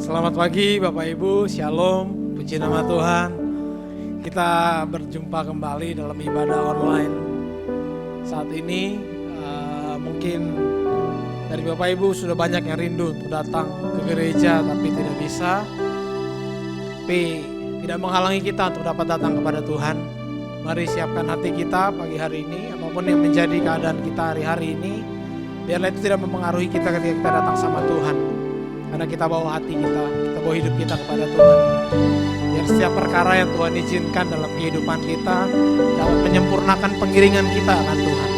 Selamat pagi Bapak Ibu, Shalom, puji nama Tuhan. Kita berjumpa kembali dalam ibadah online. Saat ini mungkin dari Bapak Ibu sudah banyak yang rindu untuk datang ke gereja tapi tidak bisa. Tapi tidak menghalangi kita untuk dapat datang kepada Tuhan. Mari siapkan hati kita pagi hari ini, apapun yang menjadi keadaan kita hari-hari ini, biarlah itu tidak mempengaruhi kita ketika kita datang sama Tuhan. Karena kita bawa hati kita bawa hidup kita kepada Tuhan. Biar setiap perkara yang Tuhan izinkan dalam kehidupan kita dapat menyempurnakan pengiringan kita akan Tuhan.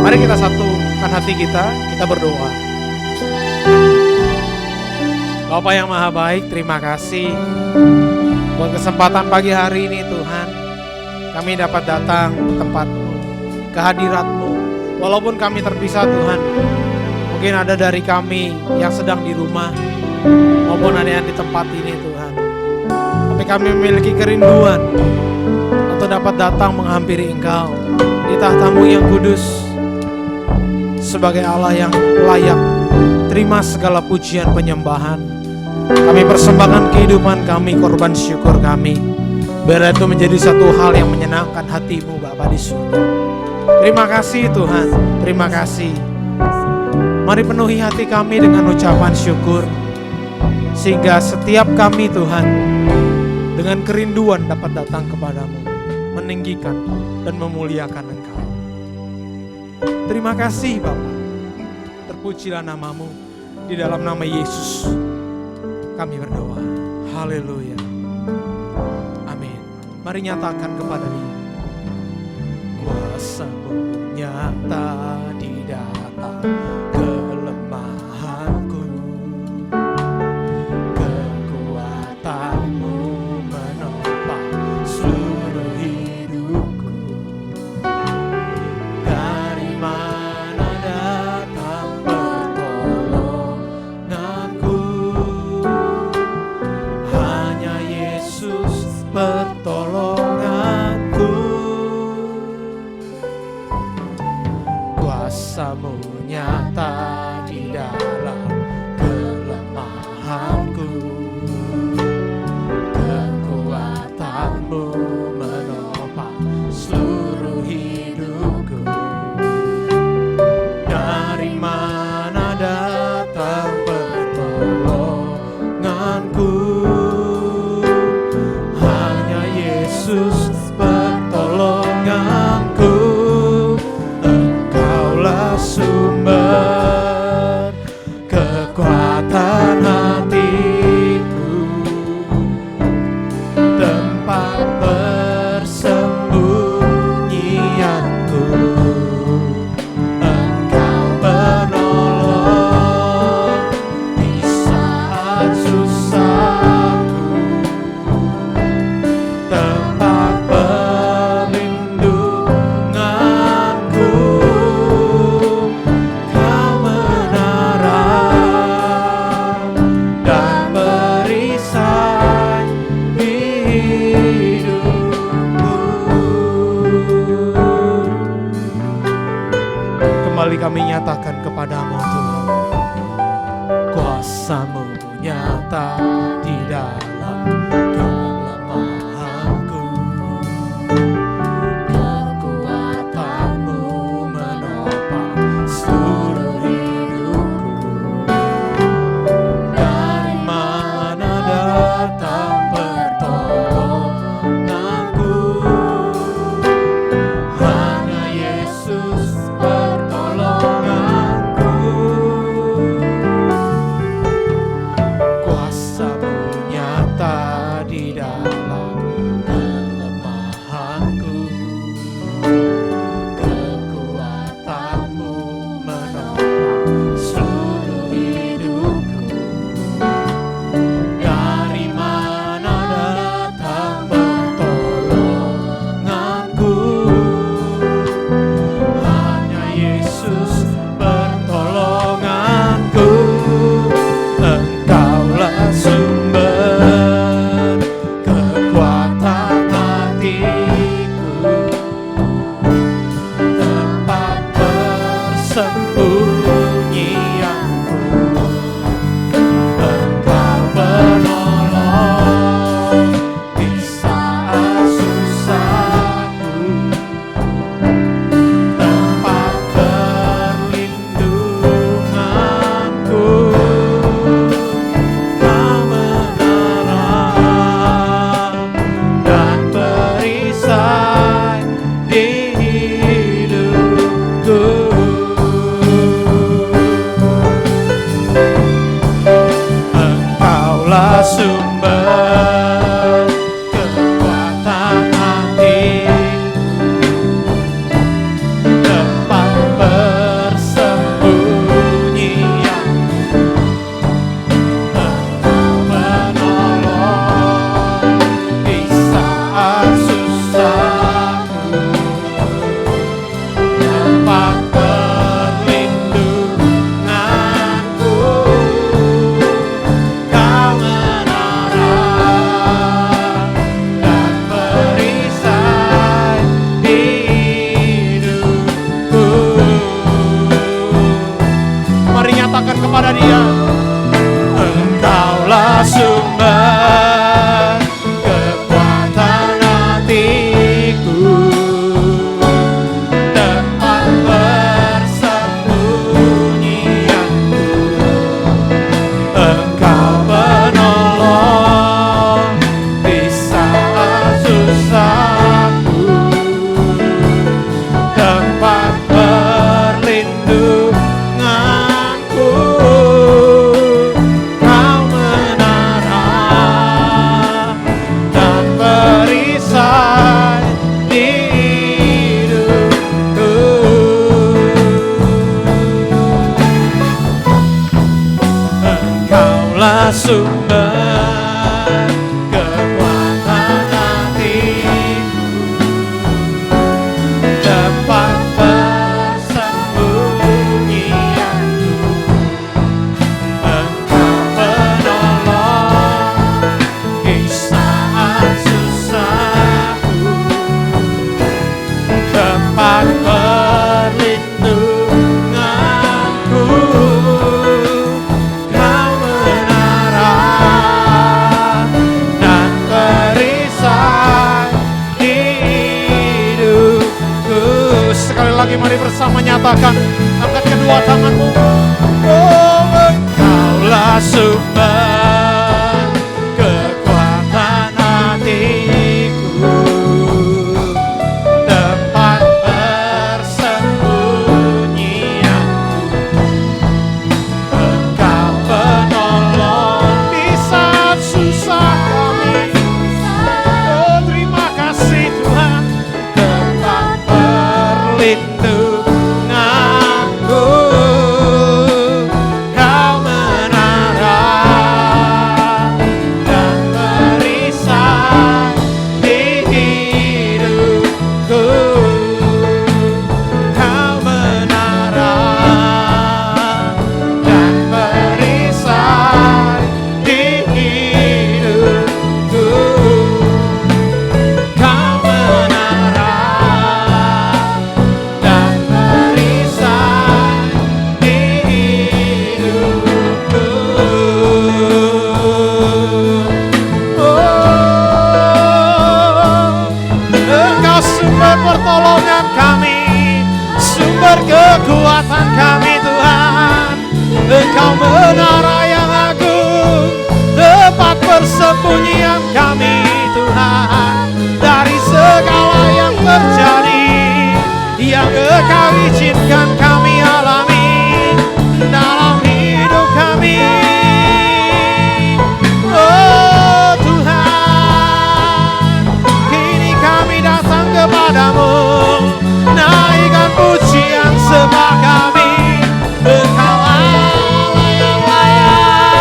Mari kita satukan hati kita berdoa. Bapa yang Maha Baik, terima kasih buat kesempatan pagi hari ini Tuhan. Kami dapat datang ke tempat-Mu, ke hadirat-Mu. Walaupun kami terpisah Tuhan, mungkin ada dari kami yang sedang di rumah maupun ada yang di tempat ini Tuhan. Tapi kami memiliki kerinduan untuk dapat datang menghampiri Engkau di tahta-Mu yang kudus sebagai Allah yang layak terima segala pujian penyembahan. Kami persembahkan kehidupan kami, korban syukur kami. Biar itu menjadi satu hal yang menyenangkan hati-Mu Bapa di surga. Terima kasih Tuhan, terima kasih. Mari penuhi hati kami dengan ucapan syukur, sehingga setiap kami Tuhan dengan kerinduan dapat datang kepadamu, meninggikan dan memuliakan Engkau. Terima kasih Bapa, terpujilah nama-Mu, di dalam nama Yesus kami berdoa. Haleluya, amin. Mari nyatakan kepada Dia, kuasa-Mu nyata di dalam kelemahanku, kekuatan-Mu menopang seluruh hidupku. Dari mana datang pertolonganku? Hanya Yesus pertolonganku. Kuasa-Mu nyata di dalam kelemahanku, kekuatan-Mu menopang seluruh hidupku. Dari mana datang pertolonganku? Hanya Yesus pertolonganku. Engkaulah sumber kekuatan hatiku, tempat persembunyianku. Engkau penolong di saat susahku, tempat perlindunganku. Kau menaram dan perisai hidupku. Kembali kami nyatakan kepadamu Tuhan, kuasa-Mu nyata di dalam kelemahanku, kekuatan-Mu menopang seluruh hidupku. Dari mana datang pertolonganku? Hanya Yesus pertolonganku. Kuasa-Mu nyata sumber kekuatan hatiku, tempat persembunyianku. Engkau penolong di saat susahku, tempat perlindunganku. Kau menara dan perisai hidupku. Sekali lagi mari bersama nyatakan, angkat kedua tanganmu. Oh, Engkaulah sumber kekuatan hatiku, tempat persembunyianku. Engkau penolong di saat susah kami. Oh, terima kasih Tuhan, tempat perlindunganku. Kau menara dan perisai di hidupku. Kau menara dan perisai di hidupku. Kau menara dan perisai di hidupku. Oh, Engkau sumber pertolongan kami, sumber kekuatan kami Tuhan. Engkau menara yang agung, tempat persembunyian kami Tuhan. Dari segala yang terjadi, yang Engkau izinkan kami alami dalam hidup kami. Oh Tuhan, kini kami datang kepadamu, naikkan pujian sembah kami. Engkau Allah yang layak,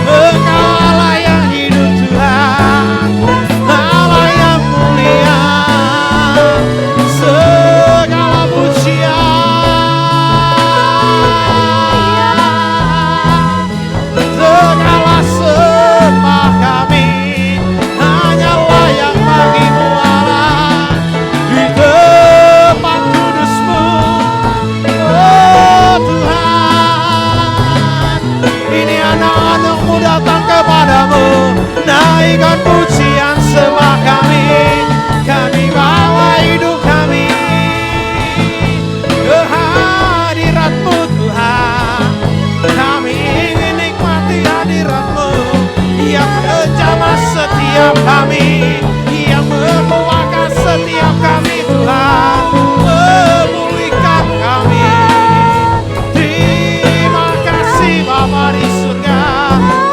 Engkau Allah yang hidup Tuhan, Allah yang mulia. Segala pujian, segala sembah kami hanya layak bagimu Allah, di tempat kudus-Mu. Oh Tuhan, ini anak-anak-Mu datang kepadamu, naikkan pujian sembah kami. Kami bawa hidup kami ke hadirat-Mu Tuhan. Kami ingin nikmati hadirat-Mu yang menjamah setiap kami, yang memuakan setiap kami Tuhan. Memulihkan kami. Terima kasih Bapa di surga.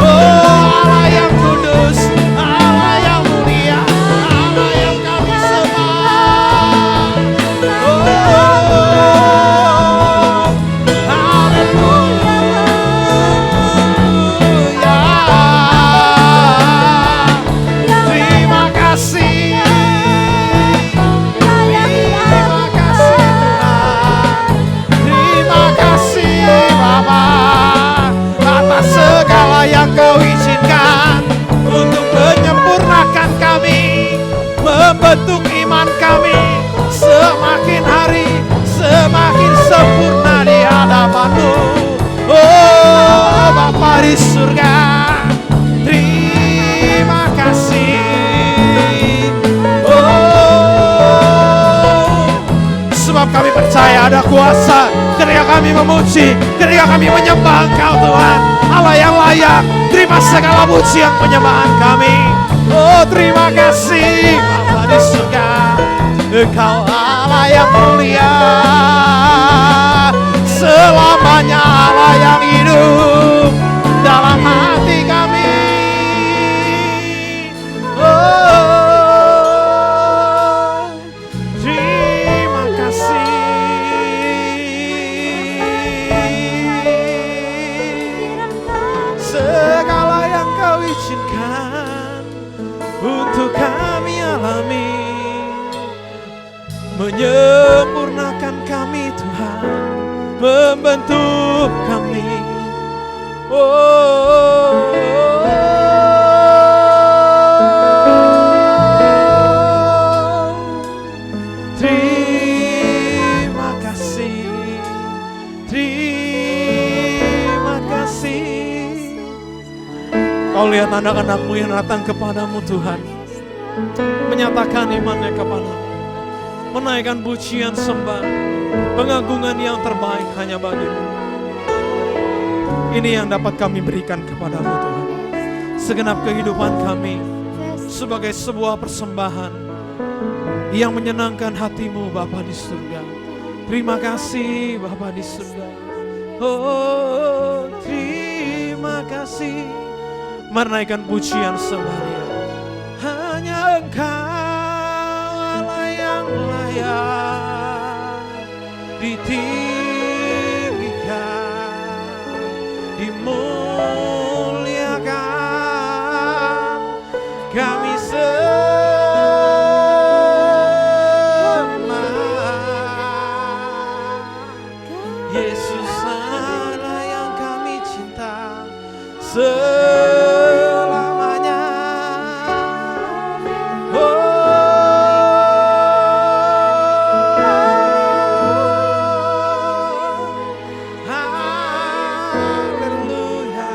Oh Allah yang kudus, Allah yang mulia, Allah yang kami sembah. Oh, haleluya. Terima kasih. Terima kasih Tuhan. Terima kasih Bapa atas segala yang Kau izinkan untuk menyempurnakan kami, membentuk iman kami semakin hari semakin sempurna di hadapan-Mu. Oh Bapa di surga, terima kasih. Oh, sebab kami percaya ada kuasa ketika kami memuji, ketika kami menyembah Engkau Tuhan, Allah yang layak. Terima segala pujian penyembahan kami. Oh terima kasih Bapa di surga, Engkau Allah yang mulia, selamanya Allah yang hidup dalam hati kami. Oh terima kasih. kami alami, menyempurnakan kami Tuhan, membentuk kami. Terima kasih, terima kasih. Kau lihat anak-anakmu yang datang kepadamu Tuhan, menyatakan imannya kepadamu, menaikkan pujian sembah, pengagungan yang terbaik hanya bagimu. Ini yang dapat kami berikan kepadamu Tuhan. Segenap kehidupan kami sebagai sebuah persembahan yang menyenangkan hatimu Bapa di surga. Terima kasih Bapa di surga. Oh, terima kasih. Menaikkan pujian sembahnya. Hanya Engkau Allah yang layak ditinggikan, dimuliakan. Kami Yesus Allah yang kami cinta selamanya. Haleluya,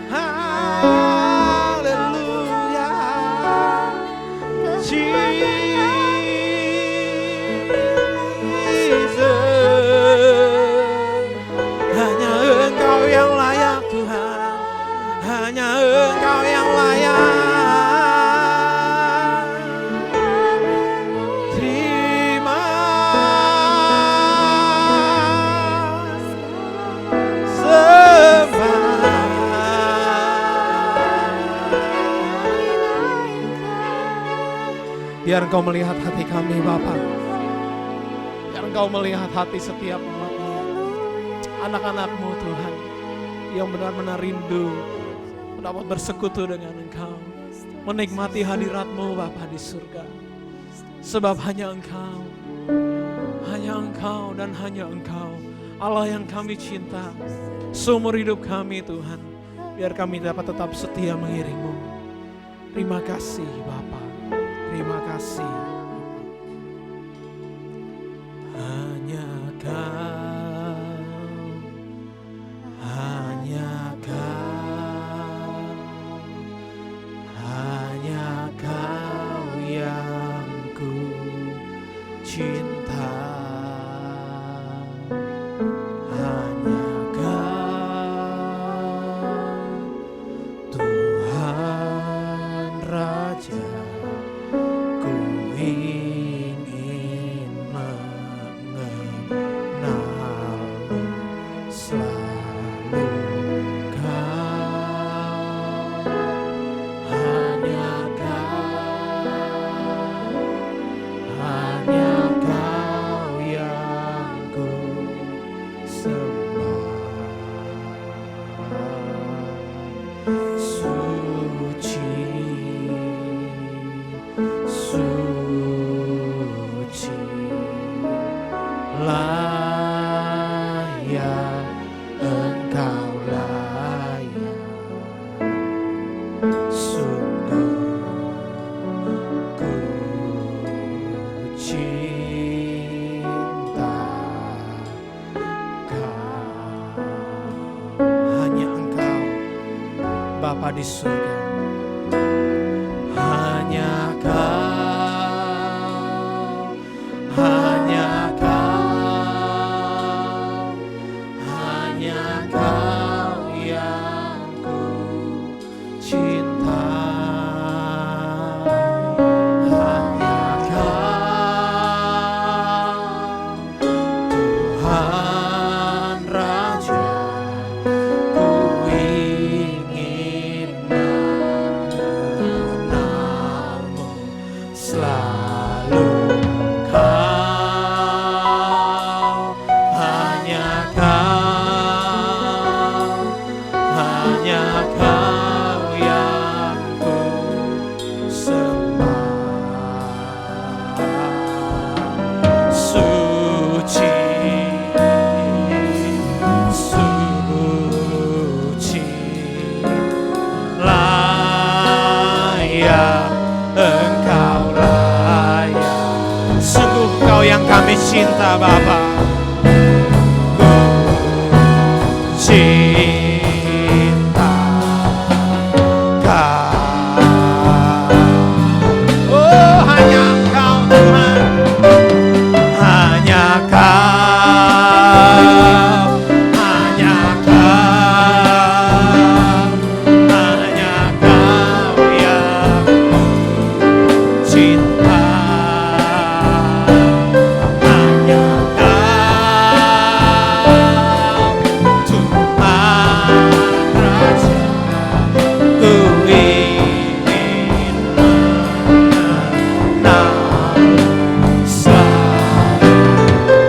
haleluya. Hanya Engkau yang layak Tuhan, hanya Engkau yang layak. Terima sembah. Biar Engkau melihat hati kami Bapa, biar Engkau melihat hati setiap umat-Mu, anak-anak-Mu Tuhan, yang benar-benar rindu dapat bersekutu dengan Engkau, menikmati hadirat-Mu Bapa di surga. Sebab hanya Engkau dan hanya Engkau Allah yang kami cinta seumur hidup kami Tuhan. Biar kami dapat tetap setia mengiring-Mu. Terima kasih Bapa, terima kasih. Hanya Kau, hanya Kau, hanya Kau yang ku cinta. Hanya Kau, Tuhan Raja, ku ingin mengenal-Mu selalu. Kau, hanya Kau yang ku sembah. Suci, suci, layak Engkau layak. Sungguh ku cinta Kau. Hanya Engkau Bapa di surga. Hanya Kau, hanya Kau, hanya Kau yang ku cinta. Hanya Kau, Tuhan Raja, ku ingin mengenal kami cinta Bapa. Cinta Kau. Oh, hanya Kau Tuhan, hanya Kau, hanya Kau, hanya Kau yang cinta. Hanya Kau, Tuhan Raja, ku ingin mengenal selalu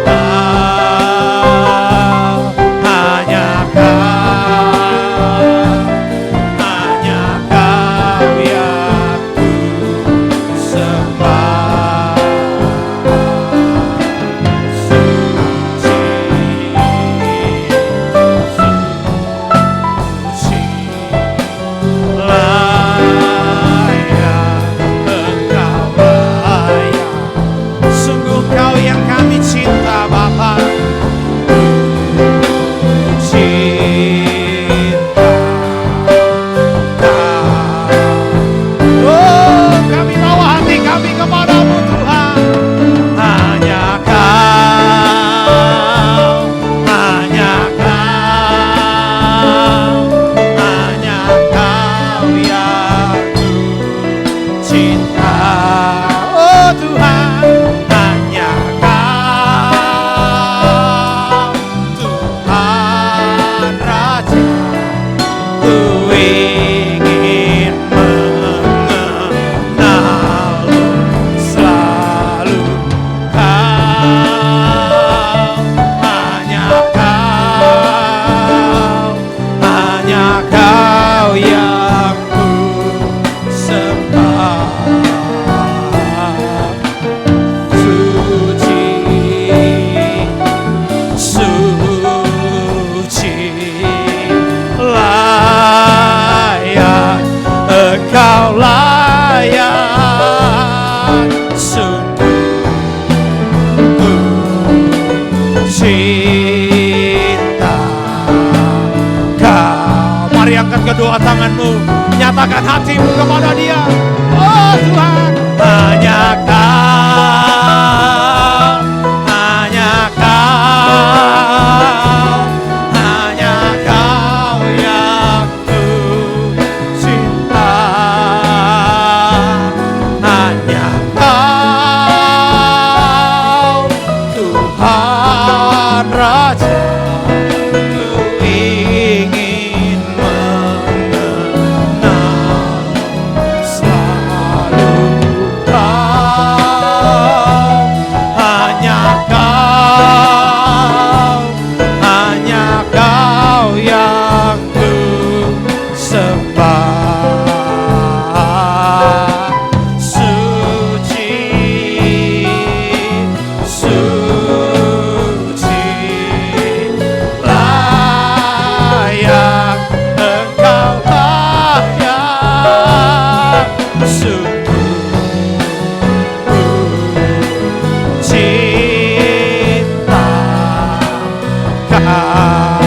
Kau. Hanya Kau, hanya Kau yang ku sembah. Suci, layak Engkau layak. Sungguh Kau yang kami cinta Bapa. Cinta Kau. Oh, kami bawa hati kami kepadamu Tuhan. Hanya Kau, hanya Kau, hanya Kau yang ku cinta. Oh Tuhan, hanya Kau, Tuhan Raja, ku ingin mengenal selalu Kau. Hanya Kau, hanya Kau yang ku sembah. Suci, suci, layak Engkau layak. Sungguh ku cinta Kau. Mari angkat kedua tanganmu, nyatakan hatimu kepada Dia. Oh Tuhan, hanya Kau, hanya Kau, hanya Kau yang ku cinta. Hanya Kau, Tuhan Raja, ku ingin mengenal selalu Kau. Hanya Kau, hanya Kau yang ku sembah. Suci, suci, layak Engkau layak. Sungguh ku cinta Kau.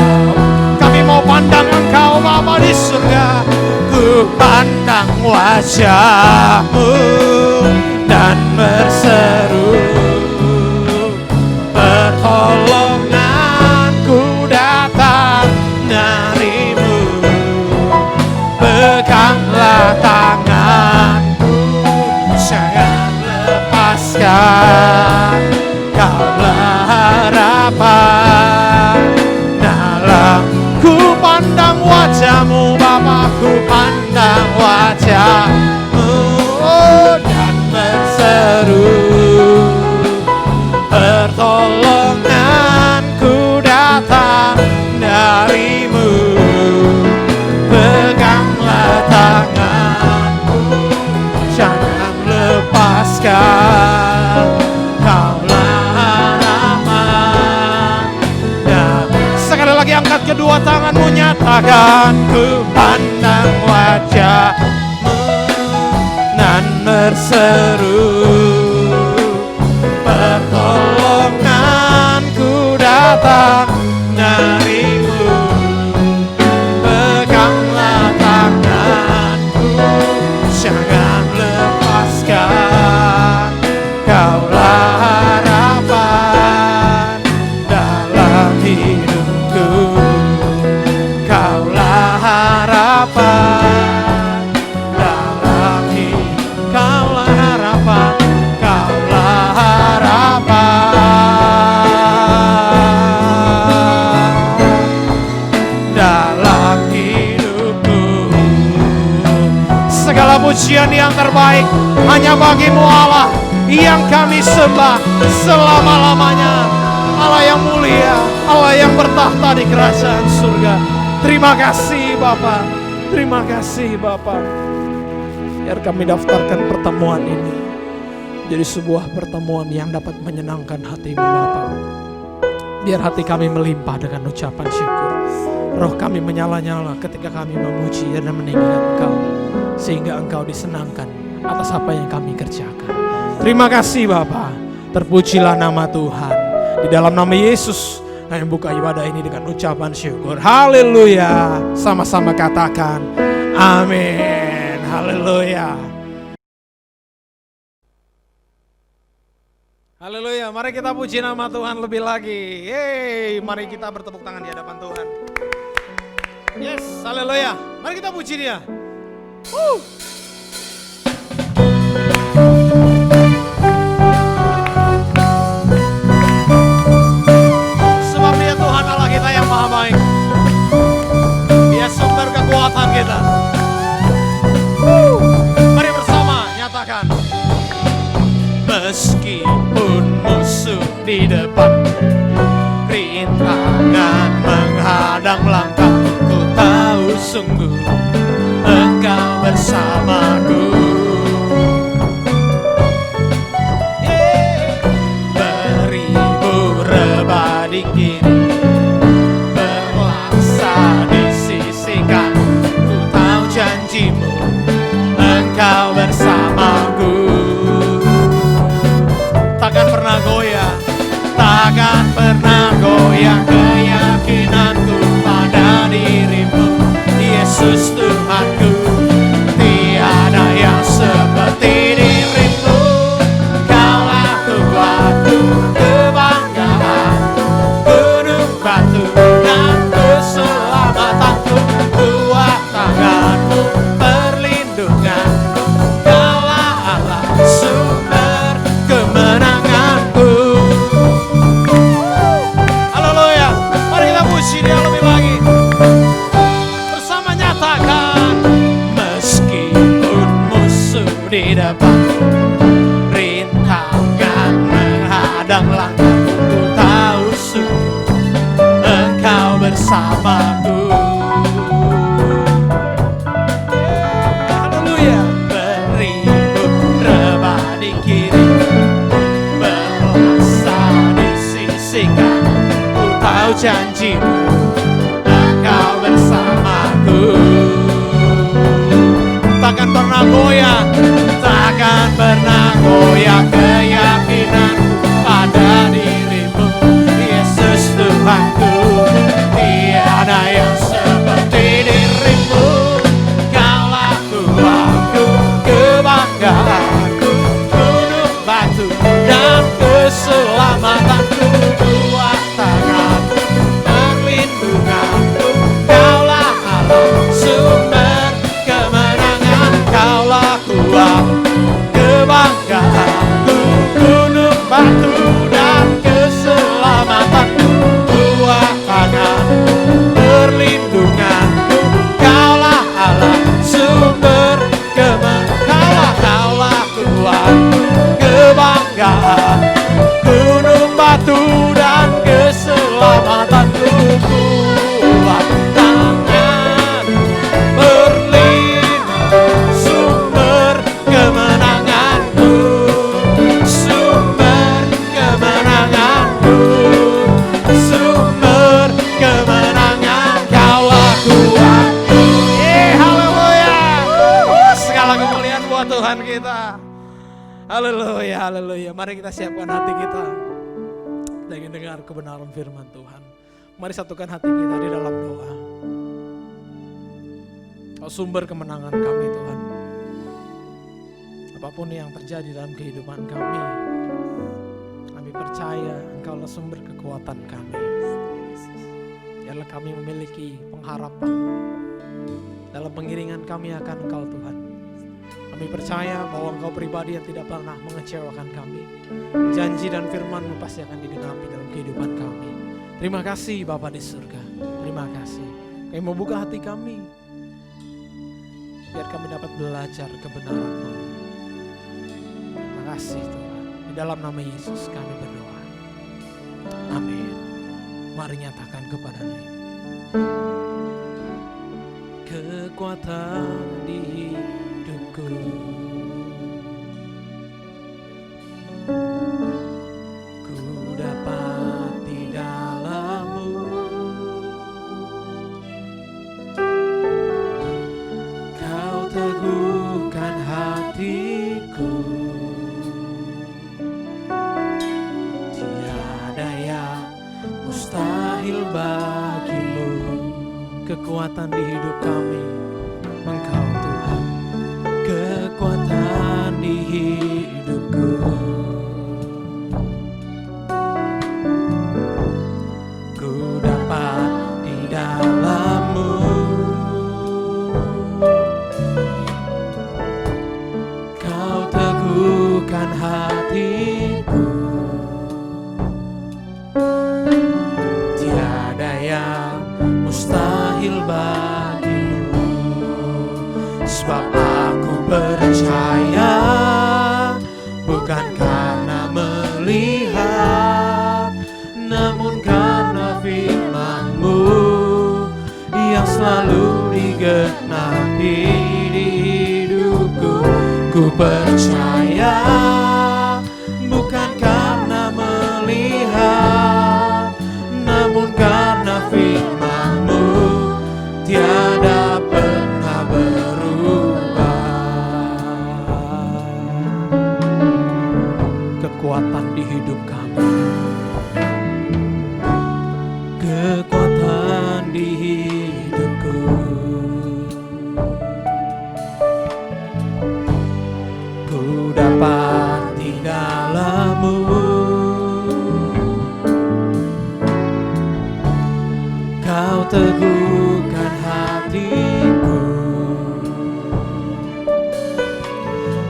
Kami mau pandang Engkau Bapa di surga. Ku pandang wajah-Mu dan berseru, pertolonganku datang dari-Mu. Peganglah tanganku, jangan lepaskan. Kaulah harapan dalam. Ku pandang wajah-Mu Bapa, ku pandang wajah-Mu, oh, dan berseru, pertolonganku datang dari-Mu. Peganglah tanganku, jangan lepaskan. Kaulah harapan. Dan sekali lagi angkat kedua tanganmu, nyatakan, ku pandang wajah-Mu dan berseru, pertolongan datang darimu, peganglah tanganku, jangan lepaskan. Kaulah harapan dalam hidupku, Kaulah harapan dalam hidup, Kaulah harapan, Kaulah harapan dalam hidupku. Segala pujian yang terbaik hanya bagimu Allah, yang kami sembah selama-lamanya. Allah yang mulia, Allah yang bertahta di kerajaan surga. Terima kasih Bapa, terima kasih Bapa. Biar kami daftarkan pertemuan ini jadi sebuah pertemuan yang dapat menyenangkan hatimu Bapa. Biar hati kami melimpah dengan ucapan syukur. Roh kami menyala-nyala ketika kami memuji dan meninggikan Engkau, sehingga Engkau disenangkan atas apa yang kami kerjakan. Terima kasih Bapa, terpujilah nama Tuhan. Di dalam nama Yesus kami buka ibadah ini dengan ucapan syukur. Haleluya. Sama-sama katakan amin. Haleluya. Haleluya. Mari kita puji nama Tuhan lebih lagi. Yeay, mari kita bertepuk tangan di hadapan Tuhan. Yes, haleluya. Mari kita puji Dia. Sebab Dia Tuhan Allah kita yang maha baik. Dia sumber kekuatan kita. Mari bersama nyatakan. Meskipun musuh di depan, rintangan menghadang langkah, ku tahu sungguh Engkau bersamaku. Beribu rebah di kiri, berlaksa di sisi kanan, ku tahu janjimu Engkau bersamaku. Takkan pernah goyah, takkan pernah goyah keyakinanku pada dirimu, Yesus Tuhanku. Tiada yang seperti dirimu, Kaulah Tuhanku, kebanggaanku, gunung batu dan keselamatanku, kuat tanganmu, perlindunganku, Kaulah Allah, sumber kemenanganku. Haleluya. Mari kita puji Dia lebih lagi. Bersama nyatakan, meskipun musuh di depan, rintangan menghadang langkah, ku tahu sungguh Engkau bersamaku. Haleluya. Beribu rebah di kiri, berlaksa di sisi kanan, ku tahu janjimu Engkau bersamaku. Takkan pernah goyah, takkan pernah goyah keyakinanku pada dirimu, Yesus Tuhanku. Tiada yang seperti dirimu, Kaulah Tuhanku, kebanggaanku, gunung batu dan keselamatanku, kuat tanganmu, perlindunganku, Kaulah Allah, sumber kemenangan, Kaulah kuat, kebanggaanku, gunung batu dan keselamatanku, kuat tanganmu, perlindunganku, Kaulah Allah, sumber kemenangan, Kaulah kuat, kebanggaan, gunung batu dan keselamatanku, kuat tangan, perlindungan, sumber kemenanganku, sumber kemenanganku, sumber kemenangan, Kaulah kuatku. Haleluya. Segala kemuliaan buat Tuhan kita. Haleluya, haleluya. Mari kita siapkan hati kita. dan ingin dengar kebenaran firman Tuhan. Mari satukan hati kita di dalam doa. Kau sumber kemenangan kami Tuhan. Apapun yang terjadi dalam kehidupan kami, kami percaya Engkaulah sumber kekuatan kami. Biarlah kami memiliki pengharapan dalam pengiringan kami akan Engkau Tuhan. Kami percaya bahwa Engkau pribadi yang tidak pernah mengecewakan kami. Janji dan firman-Mu pasti akan digenapi dalam kehidupan kami. Terima kasih Bapa di surga. Terima kasih. Kami membuka hati kami, biar kami dapat belajar kebenaran-Mu. Terima kasih Tuhan. Di dalam nama Yesus kami berdoa. Amin. Mari nyatakan kepada-Nya. Kekuatan di hidupku, ku dapat di dalam-Mu. Kau teguhkan hatiku, tiada yang mustahil bagi-Mu. Kekuatan di hidup kami, Engkau Tuhan. Kekuatan di hidupku, ku dapat di dalam-Mu. Kau teguhkan hatiku, tiada yang mustahil bagi-Mu. Sebab aku percaya, bukan karena melihat, namun karena firman-Mu yang selalu digenapi di hidupku. Ku percaya, bukan karena melihat, namun karena firman-Mu tiada pernah berubah. Kekuatan di hidup kami, kekuatan di hidupku, ku dapat di dalam-Mu. Kau teguhkan hatiku,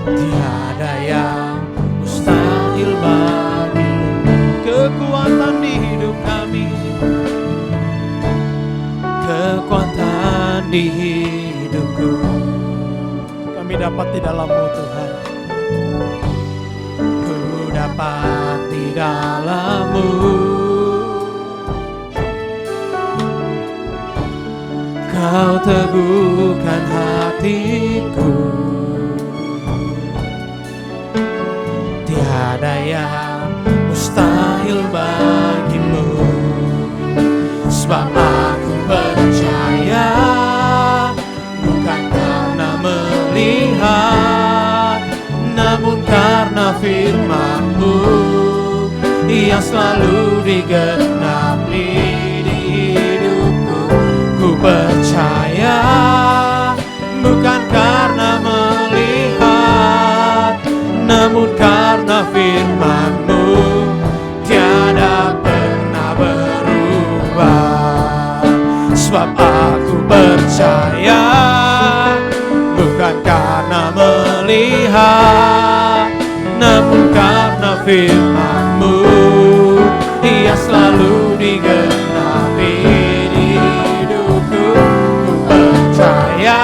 tiada yang mustahil bagi-Mu. Kekuatan di hidup kami, kekuatan di hidupku, kami dapat di dalam-Mu Tuhan. Ku dapat di dalam-Mu. Kau teguhkan hatiku, tiada yang mustahil bagi-Mu. Sebab aku percaya, bukan karena melihat, namun karena firman-Mu yang selalu digenapi di hidupku. Ku percaya, bukan karena melihat, namun karena firman-Mu tiada pernah berubah. Sebab aku percaya, bukan karena melihat, namun karena firman-Mu yang selalu digenapi di hidupku. Ku percaya,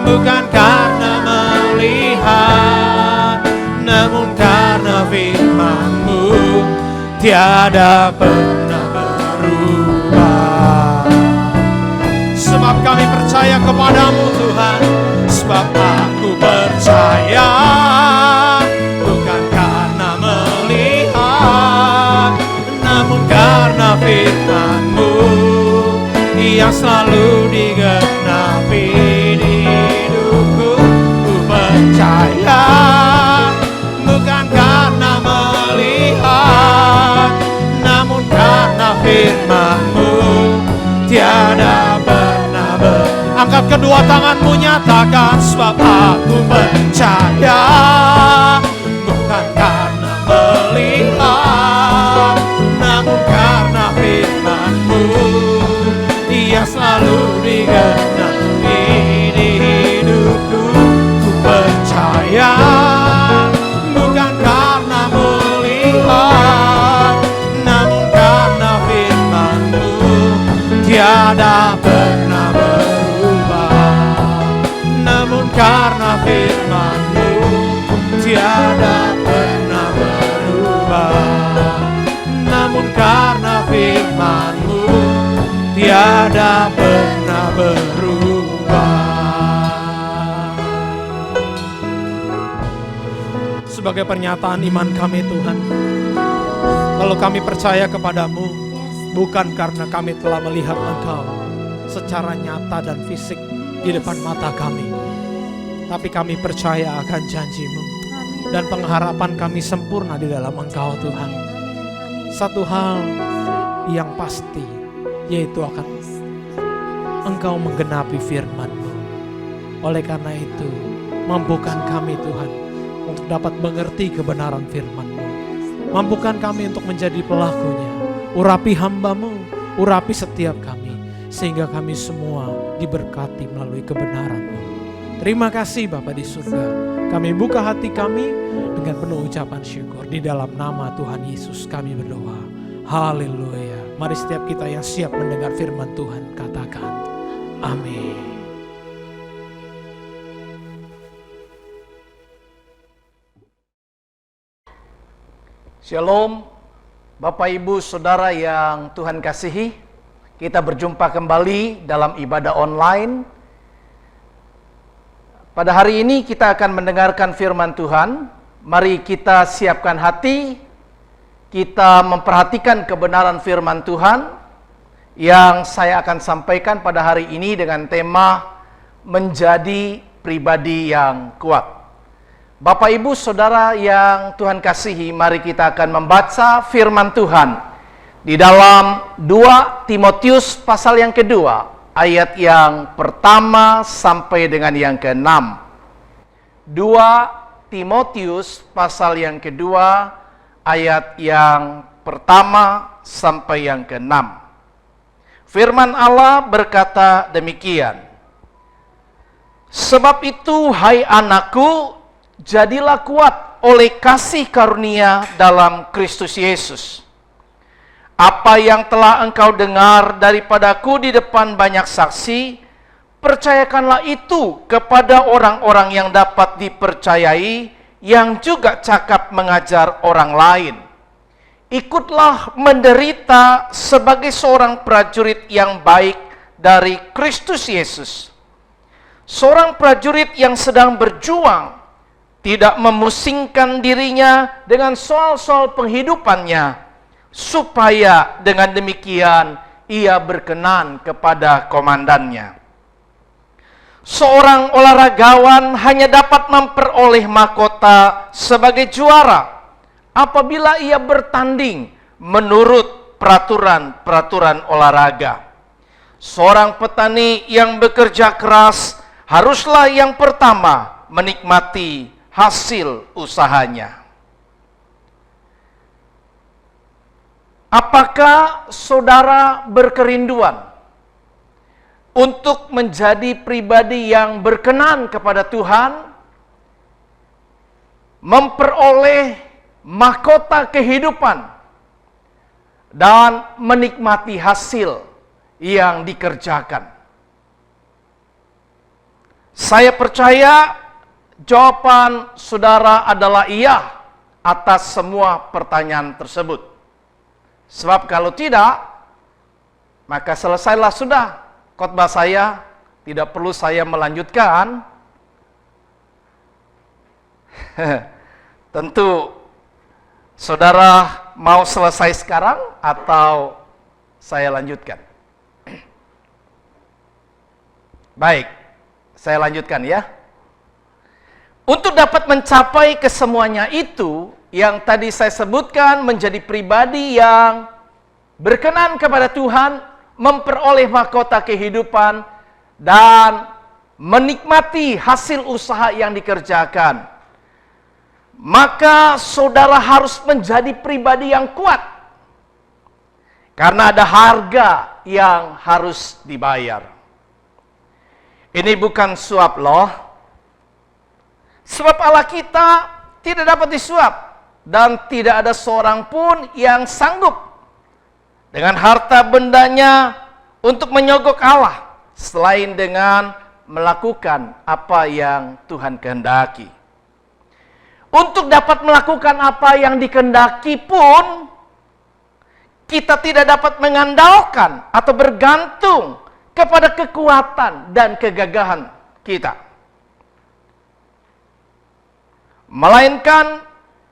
bukan karena melihat, namun karena firman-Mu tiada pernah berubah. Sebab kami percaya kepada-Mu Tuhan. Sebab aku percaya, bukan karena melihat, namun karena firman-Mu yang selalu digenapi di hidupku. Ku percaya, bukan karena melihat, firman-Mu nyatakan, sebab aku percaya. Bukan karena melihat, namun karena firman-Mu, Dia selalu digenapi di hidupku. Ku percaya, bukan karena melihat, namun karena firman-Mu, tiada pernah berubah. Namun karena firman-Mu, tiada pernah berubah. Namun karena firman-Mu, tiada pernah berubah. Sebagai pernyataan iman kami Tuhan, kalau kami percaya kepadamu, bukan karena kami telah melihat Engkau secara nyata dan fisik di depan mata kami, tapi kami percaya akan janji-Mu, dan pengharapan kami sempurna di dalam Engkau Tuhan. Satu hal yang pasti, yaitu akan Engkau menggenapi firman-Mu. Oleh karena itu, mampukan kami Tuhan untuk dapat mengerti kebenaran firman-Mu. Mampukan kami untuk menjadi pelakunya. Urapi hamba-Mu, urapi setiap kami, sehingga kami semua diberkati melalui kebenaran-Mu. Terima kasih Bapa di surga. Kami buka hati kami dengan penuh ucapan syukur. Di dalam nama Tuhan Yesus kami berdoa. Haleluya. Mari setiap kita yang siap mendengar firman Tuhan katakan, amin. Shalom, Bapak Ibu Saudara yang Tuhan kasihi. Kita berjumpa kembali dalam ibadah online. Pada hari ini kita akan mendengarkan firman Tuhan. Mari kita siapkan hati, kita memperhatikan kebenaran firman Tuhan yang saya akan sampaikan pada hari ini dengan tema menjadi pribadi yang kuat. Bapak Ibu Saudara yang Tuhan kasihi, mari kita akan membaca firman Tuhan di dalam 2 Timotius pasal yang kedua, ayat yang pertama sampai dengan yang ke-6. 2 Timotius pasal yang kedua, ayat yang pertama sampai yang ke-6. Firman Allah berkata demikian. Sebab itu, hai anakku, jadilah kuat oleh kasih karunia dalam Kristus Yesus. Apa yang telah engkau dengar daripadaku di depan banyak saksi, percayakanlah itu kepada orang-orang yang dapat dipercayai, yang juga cakap mengajar orang lain. Ikutlah menderita sebagai seorang prajurit yang baik dari Kristus Yesus. Seorang prajurit yang sedang berjuang, tidak memusingkan dirinya dengan soal-soal penghidupannya, supaya dengan demikian ia berkenan kepada komandannya. Seorang olahragawan hanya dapat memperoleh mahkota sebagai juara apabila ia bertanding menurut peraturan-peraturan olahraga. Seorang petani yang bekerja keras haruslah yang pertama menikmati hasil usahanya. Apakah saudara berkerinduan untuk menjadi pribadi yang berkenan kepada Tuhan, memperoleh mahkota kehidupan, dan menikmati hasil yang dikerjakan? Saya percaya jawaban saudara adalah iya atas semua pertanyaan tersebut. Sebab kalau tidak, maka selesailah sudah khotbah saya, tidak perlu saya melanjutkan. Tentu saudara mau selesai sekarang atau saya lanjutkan? Baik, saya lanjutkan ya. Untuk dapat mencapai kesemuanya itu, yang tadi saya sebutkan, menjadi pribadi yang berkenan kepada Tuhan, memperoleh mahkota kehidupan, dan menikmati hasil usaha yang dikerjakan, maka saudara harus menjadi pribadi yang kuat. Karena ada harga yang harus dibayar. Ini bukan suap loh. Sebab Allah kita tidak dapat disuap. Dan tidak ada seorang pun yang sanggup dengan harta bendanya untuk menyogok Allah, selain dengan melakukan apa yang Tuhan kehendaki. Untuk dapat melakukan apa yang dikehendaki pun, kita tidak dapat mengandalkan atau bergantung kepada kekuatan dan kegagahan kita. Melainkan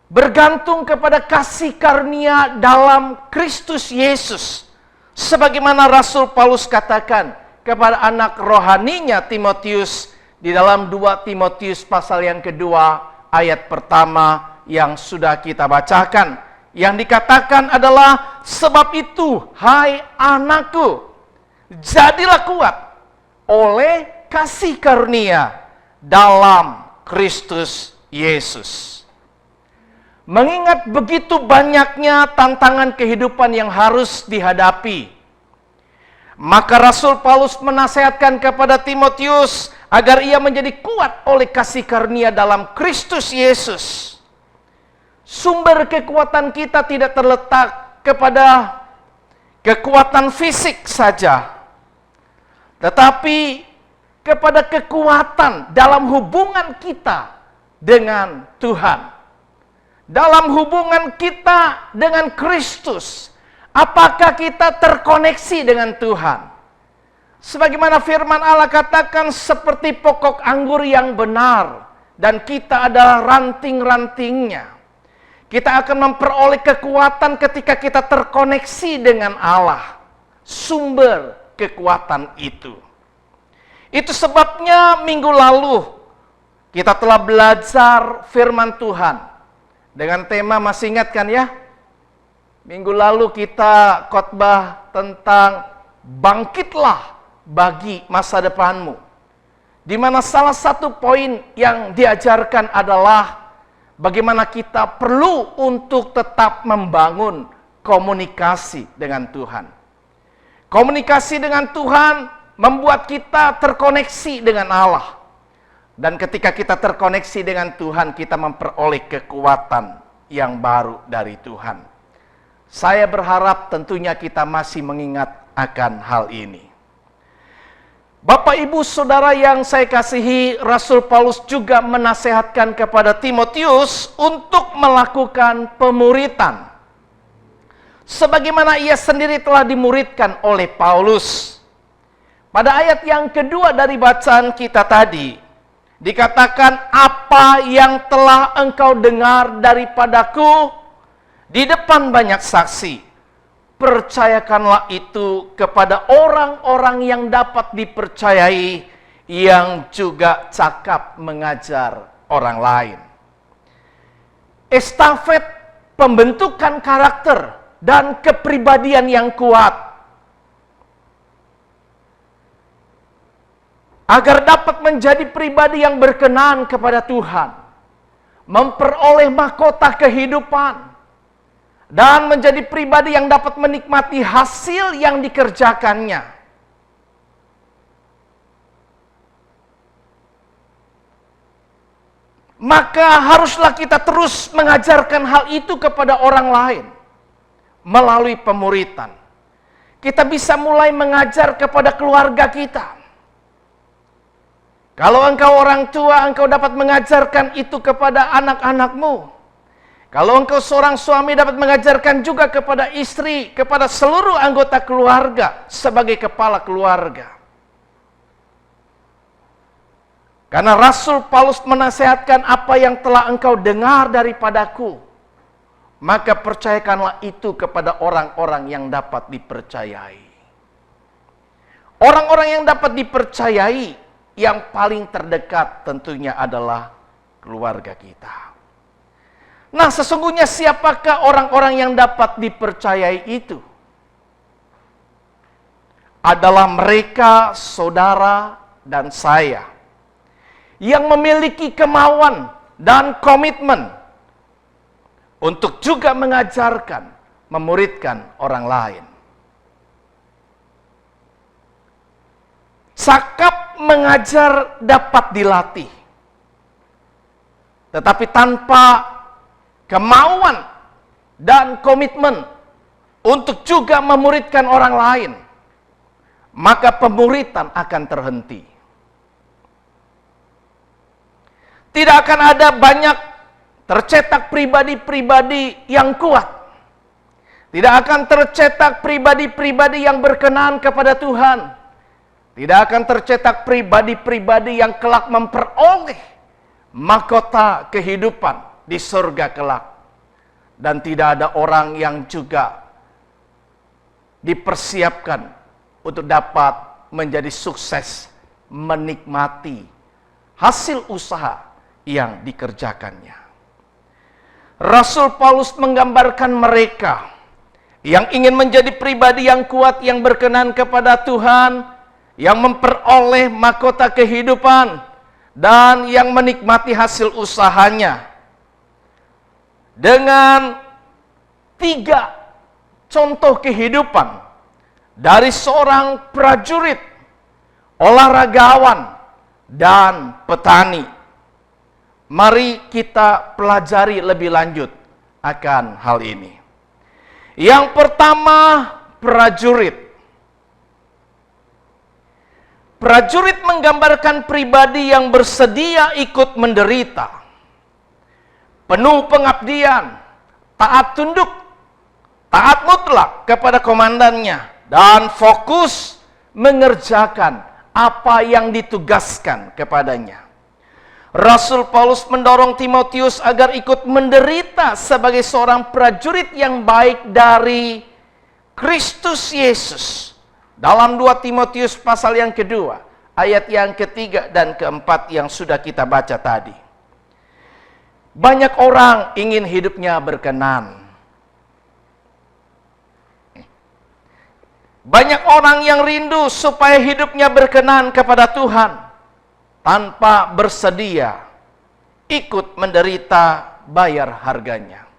bergantung kepada kasih karunia dalam Kristus Yesus. Sebagaimana Rasul Paulus katakan kepada anak rohaninya Timotius di dalam 2 Timotius pasal yang kedua ayat pertama yang sudah kita bacakan. Yang dikatakan adalah, sebab itu hai anakku, jadilah kuat oleh kasih karunia dalam Kristus Yesus. Mengingat begitu banyaknya tantangan kehidupan yang harus dihadapi, maka Rasul Paulus menasihatkan kepada Timotius agar ia menjadi kuat oleh kasih karunia dalam Kristus Yesus. Sumber kekuatan kita tidak terletak kepada kekuatan fisik saja, tetapi kepada kekuatan dalam hubungan kita dengan Tuhan, dalam hubungan kita dengan Kristus. Apakah kita terkoneksi dengan Tuhan? Sebagaimana firman Allah katakan, seperti pokok anggur yang benar, dan kita adalah ranting-rantingnya. Kita akan memperoleh kekuatan ketika kita terkoneksi dengan Allah, sumber kekuatan itu. Itu sebabnya minggu lalu kita telah belajar firman Tuhan dengan tema, masih ingat kan ya? Minggu lalu kita khotbah tentang bangkitlah bagi masa depanmu, di mana salah satu poin yang diajarkan adalah bagaimana kita perlu untuk tetap membangun komunikasi dengan Tuhan. Komunikasi dengan Tuhan membuat kita terkoneksi dengan Allah. Dan ketika kita terkoneksi dengan Tuhan, kita memperoleh kekuatan yang baru dari Tuhan. Saya berharap tentunya kita masih mengingat akan hal ini. Bapak, Ibu, Saudara yang saya kasihi, Rasul Paulus juga menasehatkan kepada Timotius untuk melakukan pemuritan, sebagaimana ia sendiri telah dimuridkan oleh Paulus. Pada ayat yang kedua dari bacaan kita tadi, dikatakan, apa yang telah engkau dengar daripadaku di depan banyak saksi, percayakanlah itu kepada orang-orang yang dapat dipercayai, yang juga cakap mengajar orang lain. Estafet pembentukan karakter dan kepribadian yang kuat, agar dapat menjadi pribadi yang berkenan kepada Tuhan, memperoleh mahkota kehidupan, dan menjadi pribadi yang dapat menikmati hasil yang dikerjakannya. Maka haruslah kita terus mengajarkan hal itu kepada orang lain melalui pemuritan. Kita bisa mulai mengajar kepada keluarga kita. Kalau engkau orang tua, engkau dapat mengajarkan itu kepada anak-anakmu. Kalau engkau seorang suami, dapat mengajarkan juga kepada istri, kepada seluruh anggota keluarga sebagai kepala keluarga. Karena Rasul Paulus menasehatkan, apa yang telah engkau dengar daripadaku, maka percayakanlah itu kepada orang-orang yang dapat dipercayai. Orang-orang yang dapat dipercayai, yang paling terdekat tentunya adalah keluarga kita. Nah, sesungguhnya siapakah orang-orang yang dapat dipercayai itu? Adalah mereka, saudara dan saya, yang memiliki kemauan dan komitmen untuk juga mengajarkan, memuridkan orang lain. Sakap mengajar dapat dilatih, tetapi tanpa kemauan dan komitmen untuk juga memuridkan orang lain, maka pemuridan akan terhenti. Tidak akan ada banyak tercetak pribadi-pribadi yang kuat. Tidak akan tercetak pribadi-pribadi yang berkenan kepada Tuhan. Tidak akan tercetak pribadi-pribadi yang kelak memperoleh mahkota kehidupan di surga kelak. Dan tidak ada orang yang juga dipersiapkan untuk dapat menjadi sukses menikmati hasil usaha yang dikerjakannya. Rasul Paulus menggambarkan mereka yang ingin menjadi pribadi yang kuat, yang berkenan kepada Tuhan, yang memperoleh mahkota kehidupan, dan yang menikmati hasil usahanya. Dengan 3 contoh kehidupan dari seorang prajurit, olahragawan, dan petani. Mari kita pelajari lebih lanjut akan hal ini. Yang pertama, prajurit. Prajurit menggambarkan pribadi yang bersedia ikut menderita, penuh pengabdian, taat tunduk, taat mutlak kepada komandannya, dan fokus mengerjakan apa yang ditugaskan kepadanya. Rasul Paulus mendorong Timotius agar ikut menderita sebagai seorang prajurit yang baik dari Kristus Yesus. Dalam 2 Timotius pasal yang kedua, ayat yang ketiga dan keempat yang sudah kita baca tadi. Banyak orang ingin hidupnya berkenan. Banyak orang yang rindu supaya hidupnya berkenan kepada Tuhan, tanpa bersedia ikut menderita bayar harganya.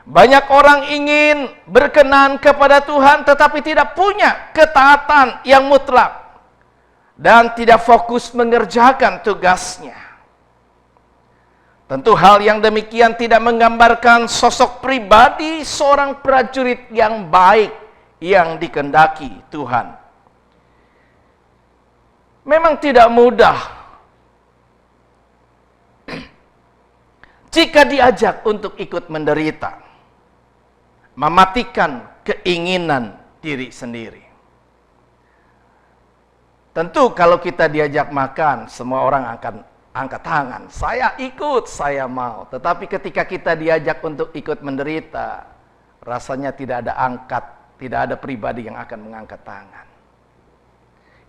Banyak orang ingin berkenan kepada Tuhan tetapi tidak punya ketaatan yang mutlak dan tidak fokus mengerjakan tugasnya. Tentu hal yang demikian tidak menggambarkan sosok pribadi seorang prajurit yang baik yang dikehendaki Tuhan. Memang tidak mudah jika diajak untuk ikut menderita, mematikan keinginan diri sendiri. Tentu kalau kita diajak makan, semua orang akan angkat tangan. Saya ikut, saya mau. Tetapi ketika kita diajak untuk ikut menderita, rasanya tidak ada pribadi yang akan mengangkat tangan.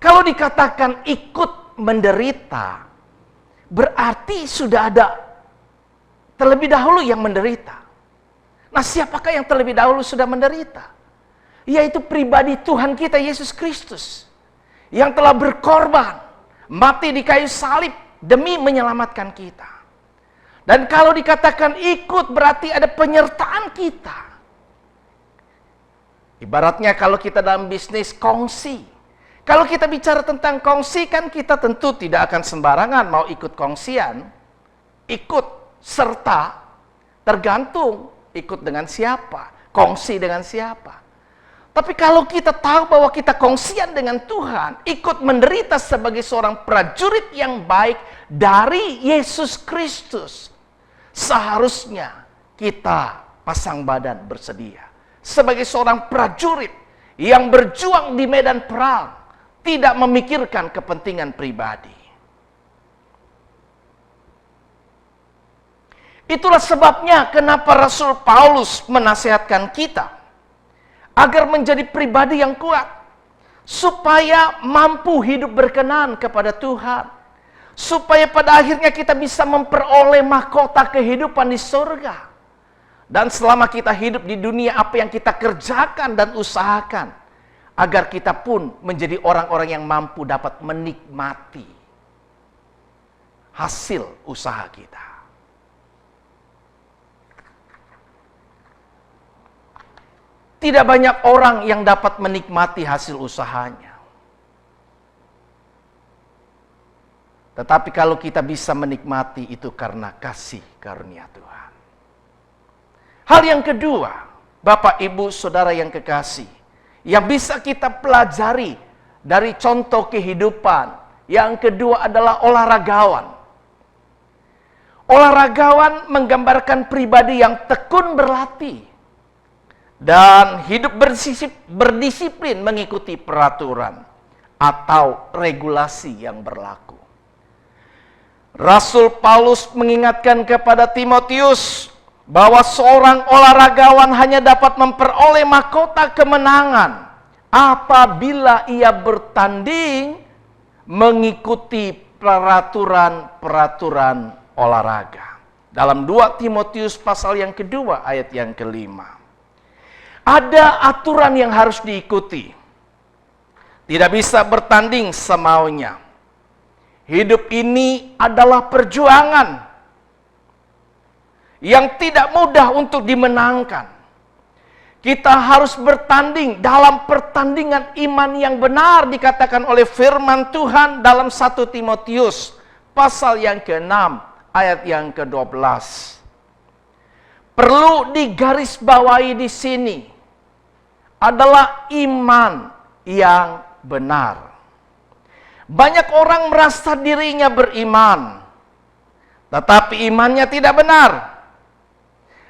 Kalau dikatakan ikut menderita, berarti sudah ada terlebih dahulu yang menderita. Nah, siapakah yang terlebih dahulu sudah menderita? Yaitu pribadi Tuhan kita Yesus Kristus, yang telah berkorban, mati di kayu salib demi menyelamatkan kita. Dan kalau dikatakan ikut, berarti ada penyertaan kita. Ibaratnya kalau kita dalam bisnis kongsi. Kalau kita bicara tentang kongsi, kan kita tentu tidak akan sembarangan mau ikut kongsian. Ikut serta, tergantung ikut dengan siapa, kongsi dengan siapa. Tapi kalau kita tahu bahwa kita kongsian dengan Tuhan, ikut menderita sebagai seorang prajurit yang baik dari Yesus Kristus, seharusnya kita pasang badan bersedia. Sebagai seorang prajurit yang berjuang di medan perang, tidak memikirkan kepentingan pribadi. Itulah sebabnya kenapa Rasul Paulus menasihatkan kita agar menjadi pribadi yang kuat, supaya mampu hidup berkenan kepada Tuhan, supaya pada akhirnya kita bisa memperoleh mahkota kehidupan di surga. Dan selama kita hidup di dunia, apa yang kita kerjakan dan usahakan, agar kita pun menjadi orang-orang yang mampu dapat menikmati hasil usaha kita. Tidak banyak orang yang dapat menikmati hasil usahanya. Tetapi kalau kita bisa menikmati itu karena kasih karunia Tuhan. Hal yang kedua, Bapak, Ibu, Saudara yang kekasih, yang bisa kita pelajari dari contoh kehidupan, yang kedua adalah olahragawan. Olahragawan menggambarkan pribadi yang tekun berlatih dan hidup berdisiplin mengikuti peraturan atau regulasi yang berlaku. Rasul Paulus mengingatkan kepada Timotius bahwa seorang olahragawan hanya dapat memperoleh mahkota kemenangan apabila ia bertanding mengikuti peraturan-peraturan olahraga. Dalam 2 Timotius pasal yang kedua ayat yang kelima. Ada aturan yang harus diikuti. Tidak bisa bertanding semaunya. Hidup ini adalah perjuangan yang tidak mudah untuk dimenangkan. Kita harus bertanding dalam pertandingan iman yang benar, dikatakan oleh firman Tuhan dalam 1 Timotius pasal yang ke-6 ayat yang ke-12. Perlu digarisbawahi di sini adalah iman yang benar. Banyak orang merasa dirinya beriman, tetapi imannya tidak benar.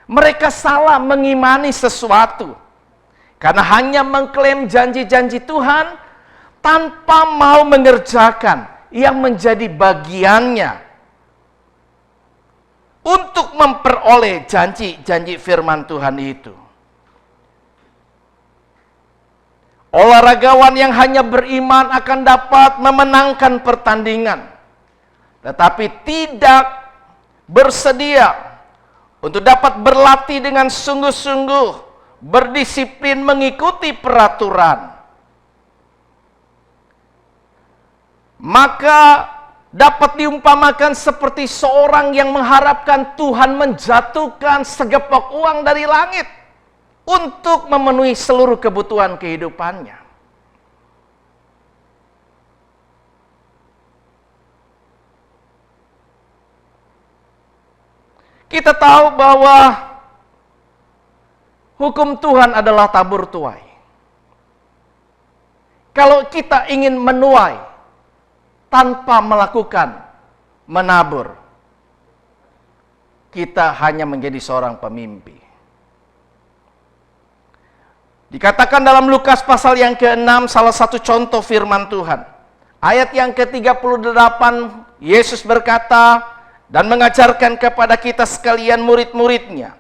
Mereka salah mengimani sesuatu karena hanya mengklaim janji-janji Tuhan tanpa mau mengerjakan yang menjadi bagiannya untuk memperoleh janji-janji firman Tuhan itu. Olahragawan yang hanya beriman akan dapat memenangkan pertandingan, tetapi tidak bersedia untuk dapat berlatih dengan sungguh-sungguh, berdisiplin mengikuti peraturan. Maka dapat diumpamakan seperti seorang yang mengharapkan Tuhan menjatuhkan segepok uang dari langit untuk memenuhi seluruh kebutuhan kehidupannya. Kita tahu bahwa hukum Tuhan adalah tabur tuai. Kalau kita ingin menuai tanpa melakukan menabur, kita hanya menjadi seorang pemimpi. Dikatakan dalam Lukas pasal yang ke-6, salah satu contoh firman Tuhan. Ayat yang ke-38, Yesus berkata dan mengajarkan kepada kita sekalian murid-muridnya,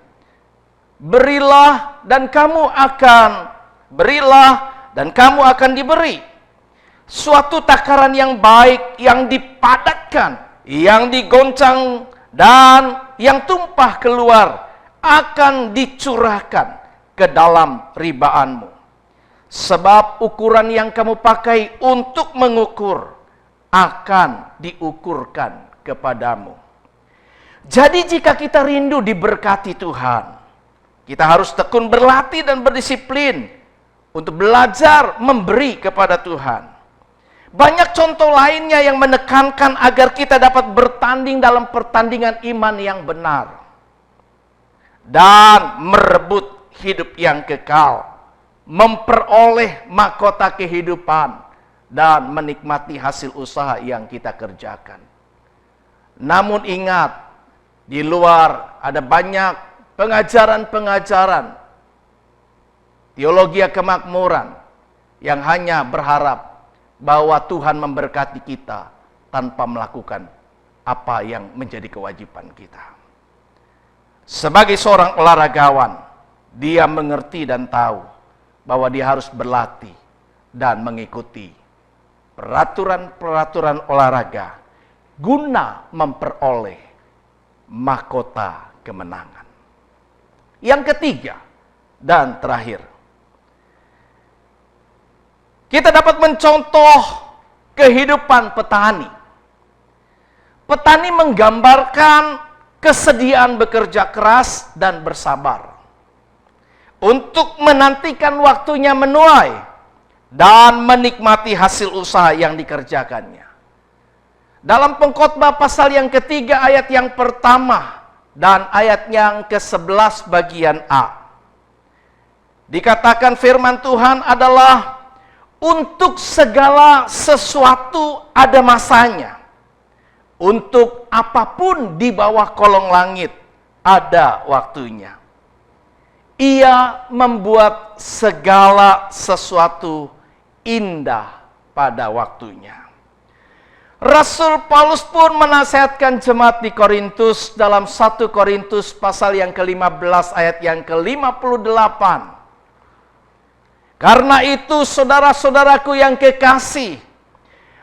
berilah dan kamu akan diberi. Suatu takaran yang baik, yang dipadatkan, yang digoncang, dan yang tumpah keluar, akan dicurahkan ke dalam ribaanmu. Sebab ukuran yang kamu pakai untuk mengukur akan diukurkan kepadamu. Jadi jika kita rindu diberkati Tuhan, kita harus tekun berlatih dan berdisiplin untuk belajar memberi kepada Tuhan. Banyak contoh lainnya yang menekankan agar kita dapat bertanding dalam pertandingan iman yang benar dan merebut hidup yang kekal, memperoleh mahkota kehidupan, dan menikmati hasil usaha yang kita kerjakan. Namun ingat, di luar ada banyak pengajaran-pengajaran teologi kemakmuran yang hanya berharap bahwa Tuhan memberkati kita tanpa melakukan apa yang menjadi kewajiban kita. Sebagai seorang olahragawan, dia mengerti dan tahu bahwa dia harus berlatih dan mengikuti peraturan-peraturan olahraga guna memperoleh mahkota kemenangan. Yang ketiga dan terakhir, kita dapat mencontoh kehidupan petani. Petani menggambarkan kesediaan bekerja keras dan bersabar untuk menantikan waktunya menuai dan menikmati hasil usaha yang dikerjakannya. Dalam Pengkhotbah pasal yang ketiga ayat yang pertama dan ayat yang ke-11 bagian A, dikatakan firman Tuhan adalah untuk segala sesuatu ada masanya. Untuk apapun di bawah kolong langit ada waktunya. Ia membuat segala sesuatu indah pada waktunya. Rasul Paulus pun menasihatkan jemaat di Korintus dalam 1 Korintus pasal yang ke-15 ayat yang ke-58. Karena itu saudara-saudaraku yang kekasih,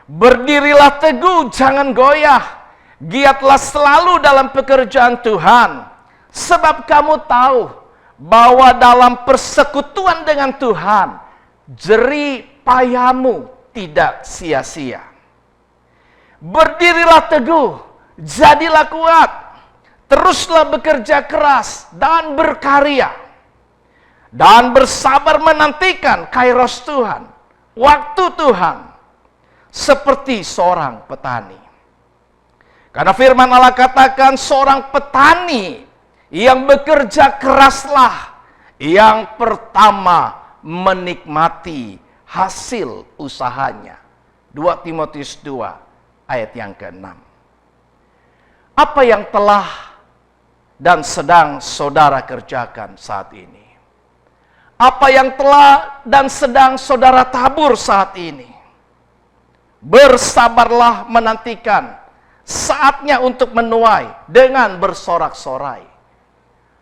berdirilah teguh, jangan goyah. Giatlah selalu dalam pekerjaan Tuhan. Sebab kamu tahu bahwa dalam persekutuan dengan Tuhan, jerih payahmu tidak sia-sia. Berdirilah teguh, jadilah kuat. Teruslah bekerja keras dan berkarya. Dan bersabar menantikan kairos Tuhan, waktu Tuhan. Seperti seorang petani. Karena firman Allah katakan seorang petani yang bekerja keraslah yang pertama menikmati hasil usahanya. 2 Timotius 2 ayat yang ke-6. Apa yang telah dan sedang saudara kerjakan saat ini? Apa yang telah dan sedang saudara tabur saat ini? Bersabarlah menantikan saatnya untuk menuai dengan bersorak-sorai.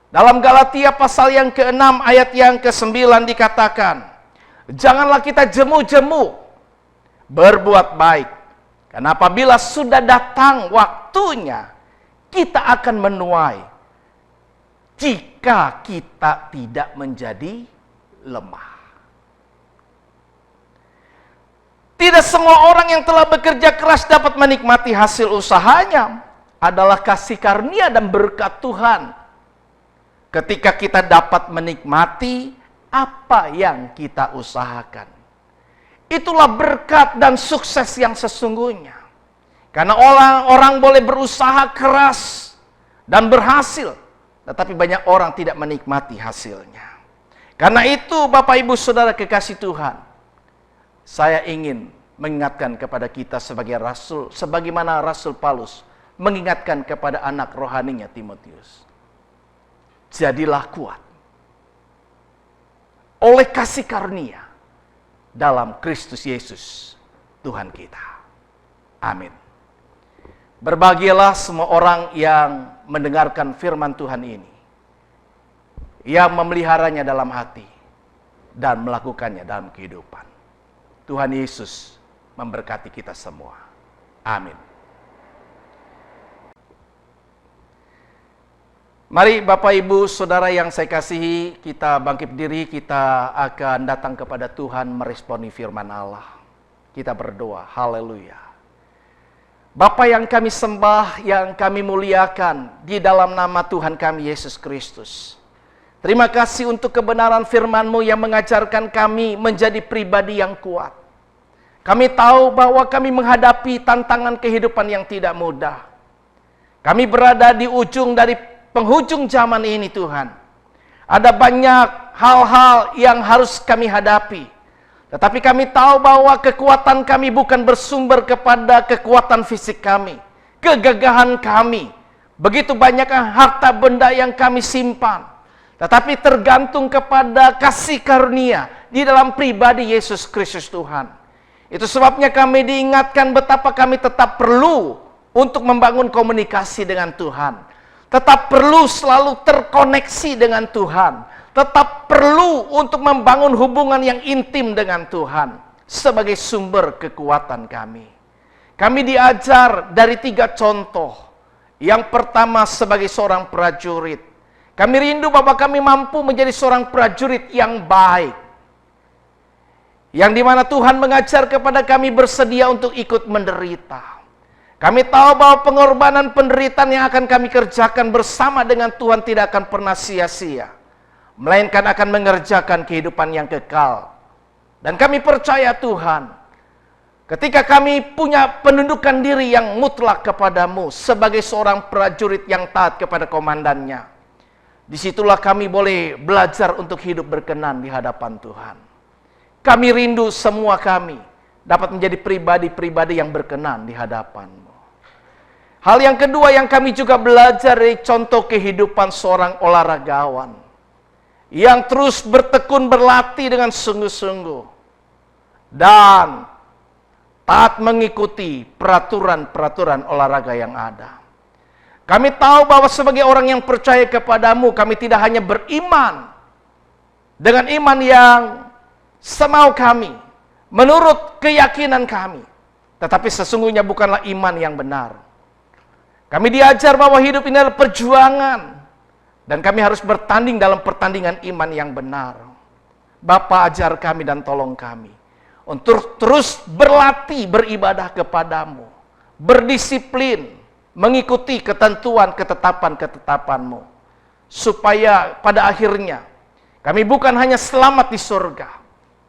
Dalam Galatia pasal yang ke-6 ayat yang ke-9 dikatakan, janganlah kita jemu-jemu berbuat baik. Karena apabila sudah datang waktunya, kita akan menuai jika kita tidak menjadi lemah. Tidak semua orang yang telah bekerja keras dapat menikmati hasil usahanya. Adalah kasih karunia dan berkat Tuhan. Ketika kita dapat menikmati apa yang kita usahakan. Itulah berkat dan sukses yang sesungguhnya. Karena orang boleh berusaha keras dan berhasil. Tetapi banyak orang tidak menikmati hasilnya. Karena itu Bapak Ibu Saudara kekasih Tuhan, saya ingin mengingatkan kepada kita sebagai rasul, sebagaimana Rasul Paulus mengingatkan kepada anak rohaninya Timotius. Jadilah kuat oleh kasih karunia dalam Kristus Yesus Tuhan kita. Amin. Berbahagialah semua orang yang mendengarkan firman Tuhan ini, yang memeliharanya dalam hati dan melakukannya dalam kehidupan. Tuhan Yesus memberkati kita semua. Amin. Mari Bapak Ibu Saudara yang saya kasihi, kita bangkit diri, kita akan datang kepada Tuhan meresponi firman Allah. Kita berdoa, haleluya. Bapa yang kami sembah, yang kami muliakan di dalam nama Tuhan kami Yesus Kristus. Terima kasih untuk kebenaran firman-Mu yang mengajarkan kami menjadi pribadi yang kuat. Kami tahu bahwa kami menghadapi tantangan kehidupan yang tidak mudah. Kami berada di ujung dari penghujung zaman ini Tuhan. Ada banyak hal-hal yang harus kami hadapi. Tetapi kami tahu bahwa kekuatan kami bukan bersumber kepada kekuatan fisik kami. Kegagahan kami. Begitu banyak harta benda yang kami simpan. Tetapi tergantung kepada kasih karunia di dalam pribadi Yesus Kristus Tuhan. Itu sebabnya kami diingatkan betapa kami tetap perlu untuk membangun komunikasi dengan Tuhan. Tetap perlu selalu terkoneksi dengan Tuhan. Tetap perlu untuk membangun hubungan yang intim dengan Tuhan sebagai sumber kekuatan kami. Kami diajar dari 3 contoh. Yang pertama sebagai seorang prajurit. Kami rindu bahwa kami mampu menjadi seorang prajurit yang baik. Yang dimana Tuhan mengajar kepada kami bersedia untuk ikut menderita. Kami tahu bahwa pengorbanan penderitaan yang akan kami kerjakan bersama dengan Tuhan tidak akan pernah sia-sia, melainkan akan mengerjakan kehidupan yang kekal. Dan kami percaya Tuhan, ketika kami punya penundukan diri yang mutlak kepadamu sebagai seorang prajurit yang taat kepada komandannya, disitulah kami boleh belajar untuk hidup berkenan di hadapan Tuhan. Kami rindu semua kami dapat menjadi pribadi-pribadi yang berkenan di hadapan-Mu. Hal yang kedua yang kami juga belajar dari contoh kehidupan seorang olahragawan yang terus bertekun berlatih dengan sungguh-sungguh dan taat mengikuti peraturan-peraturan olahraga yang ada. Kami tahu bahwa sebagai orang yang percaya kepadamu, kami tidak hanya beriman dengan iman yang semau kami, menurut keyakinan kami, tetapi sesungguhnya bukanlah iman yang benar. Kami diajar bahwa hidup ini adalah perjuangan, dan kami harus bertanding dalam pertandingan iman yang benar. Bapa, ajar kami dan tolong kami untuk terus berlatih beribadah kepadamu, berdisiplin, mengikuti ketentuan ketetapan-ketetapan-Mu, supaya pada akhirnya kami bukan hanya selamat di surga,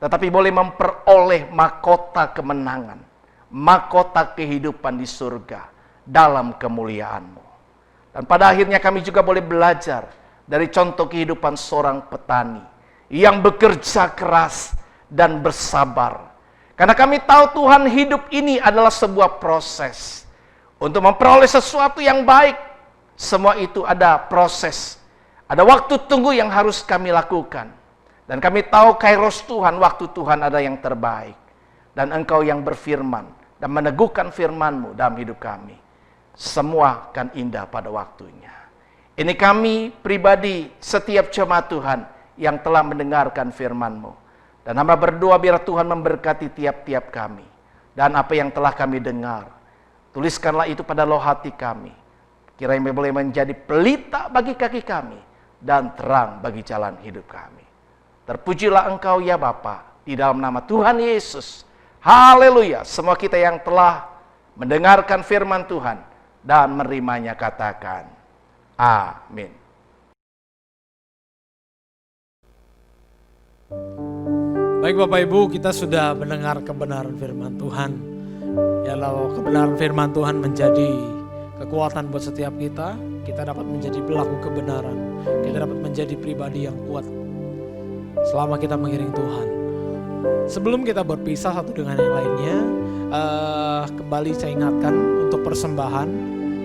tetapi boleh memperoleh mahkota kemenangan, mahkota kehidupan di surga dalam kemuliaan-Mu. Dan pada akhirnya kami juga boleh belajar dari contoh kehidupan seorang petani yang bekerja keras dan bersabar. Karena kami tahu Tuhan, hidup ini adalah sebuah proses. Untuk memperoleh sesuatu yang baik, semua itu ada proses. Ada waktu tunggu yang harus kami lakukan. Dan kami tahu kairos Tuhan, waktu Tuhan ada yang terbaik. Dan Engkau yang berfirman dan meneguhkan firman-Mu dalam hidup kami, semua akan indah pada waktunya. Ini kami pribadi, setiap jemaat Tuhan yang telah mendengarkan firman-Mu. Dan hamba berdoa biar Tuhan memberkati tiap-tiap kami. Dan apa yang telah kami dengar, tuliskanlah itu pada loh hati kami. Kiranya boleh menjadi pelita bagi kaki kami dan terang bagi jalan hidup kami. Terpujilah Engkau ya Bapa, di dalam nama Tuhan Yesus. Haleluya. Semua kita yang telah mendengarkan firman Tuhan dan menerimanya katakan amin. Baik Bapak Ibu, kita sudah mendengar kebenaran firman Tuhan. Ya, lalu kebenaran firman Tuhan menjadi kekuatan buat setiap kita. Kita dapat menjadi pelaku kebenaran. Kita dapat menjadi pribadi yang kuat selama kita mengiring Tuhan. Sebelum kita berpisah satu dengan yang lainnya, kembali saya ingatkan untuk persembahan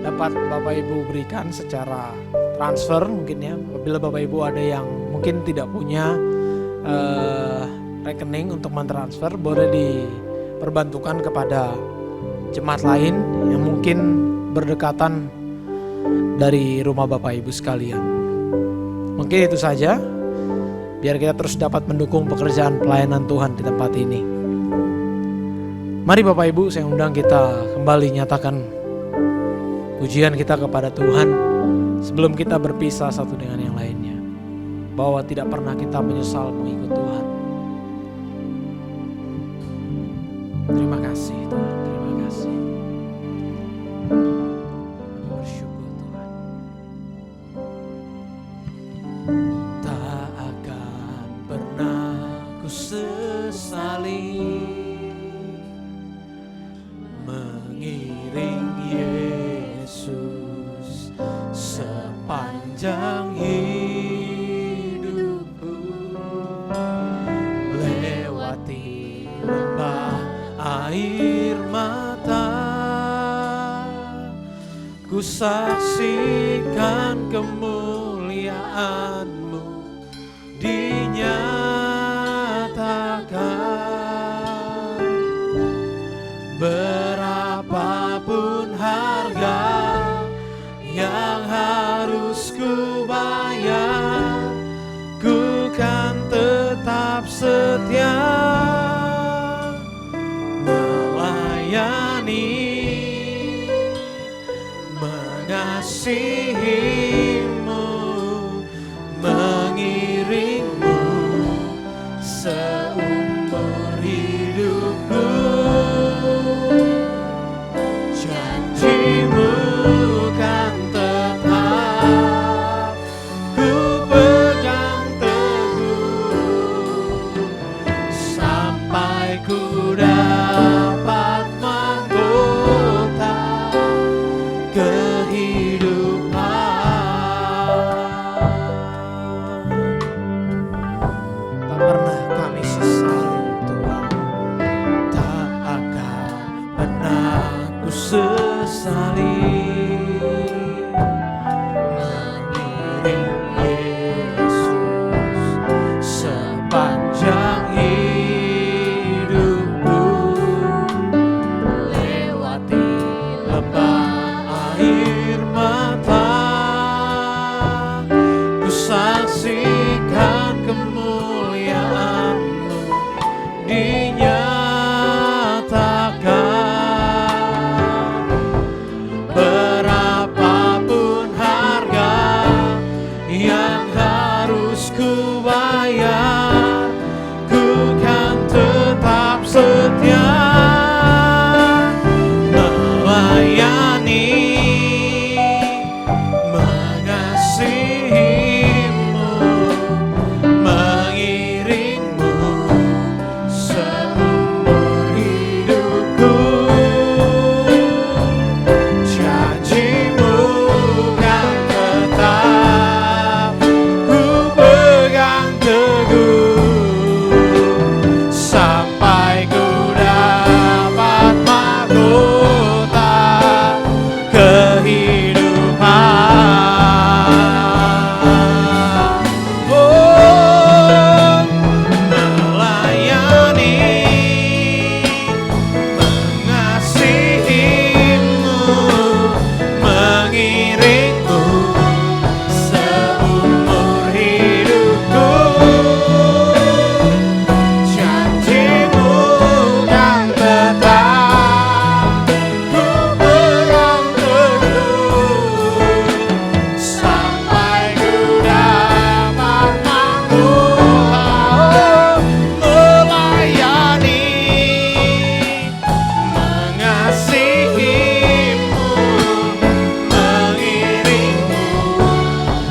dapat Bapak Ibu berikan secara transfer mungkin ya. Apabila Bapak Ibu ada yang mungkin tidak punya rekening untuk mentransfer, boleh diperbantukan kepada jemaat lain yang mungkin berdekatan dari rumah Bapak Ibu sekalian. Mungkin itu saja, biar kita terus dapat mendukung pekerjaan pelayanan Tuhan di tempat ini. Mari Bapak Ibu, saya undang kita kembali nyatakan pujian kita kepada Tuhan sebelum kita berpisah satu dengan yang lainnya, bahwa tidak pernah kita menyesal mengikut Tuhan. Terima kasih Tuhan, terima kasih. Bersyukur Tuhan. Tak akan pernah ku sesali mengiring Yesus sepanjang hidupku, lewati lembah air mata, ku saksikan kemuliaan-Mu dinyatakan. Berapapun harga yang harus ku bayar, ku kan tetap setia melayani, mengasihi-Mu, mengiring-Mu seumur hidupku. Janji Tak pernah kami sesali Tuhan, tak akan pernah ku sesali mengiring Yesus sepanjang hidupku, lewati lembah air mata, ku saksikan kemuliaan-Mu dinyatakan. Berapapun harga yang harus ku bayar, ku kan tetap setia melayani, mengasihi-Mu, mengiring-Mu seumur hidupku. Janji-Mu kan tetap ku pegang teguh, sampai ku dapat mahkota kehidupan. Oh, melayani, mengasihi-Mu, mengiring-Mu seumur hidupku. Janji-Mu kan tetap ku pegang teguh, sampai ku dapat mahkota. Melayani, mengasihi-Mu, mengiring-Mu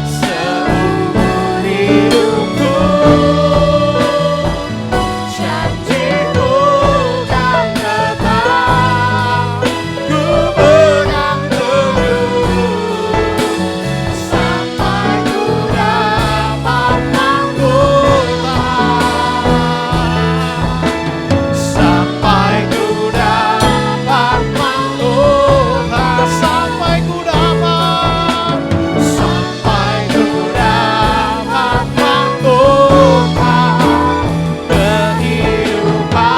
seumur hidupku. Janji-Mu kan tetap ku pegang teguh, sampai ku dapat mahkota, sampai ku dapat mahkota, sampai ku dapat mahkota kehidupan.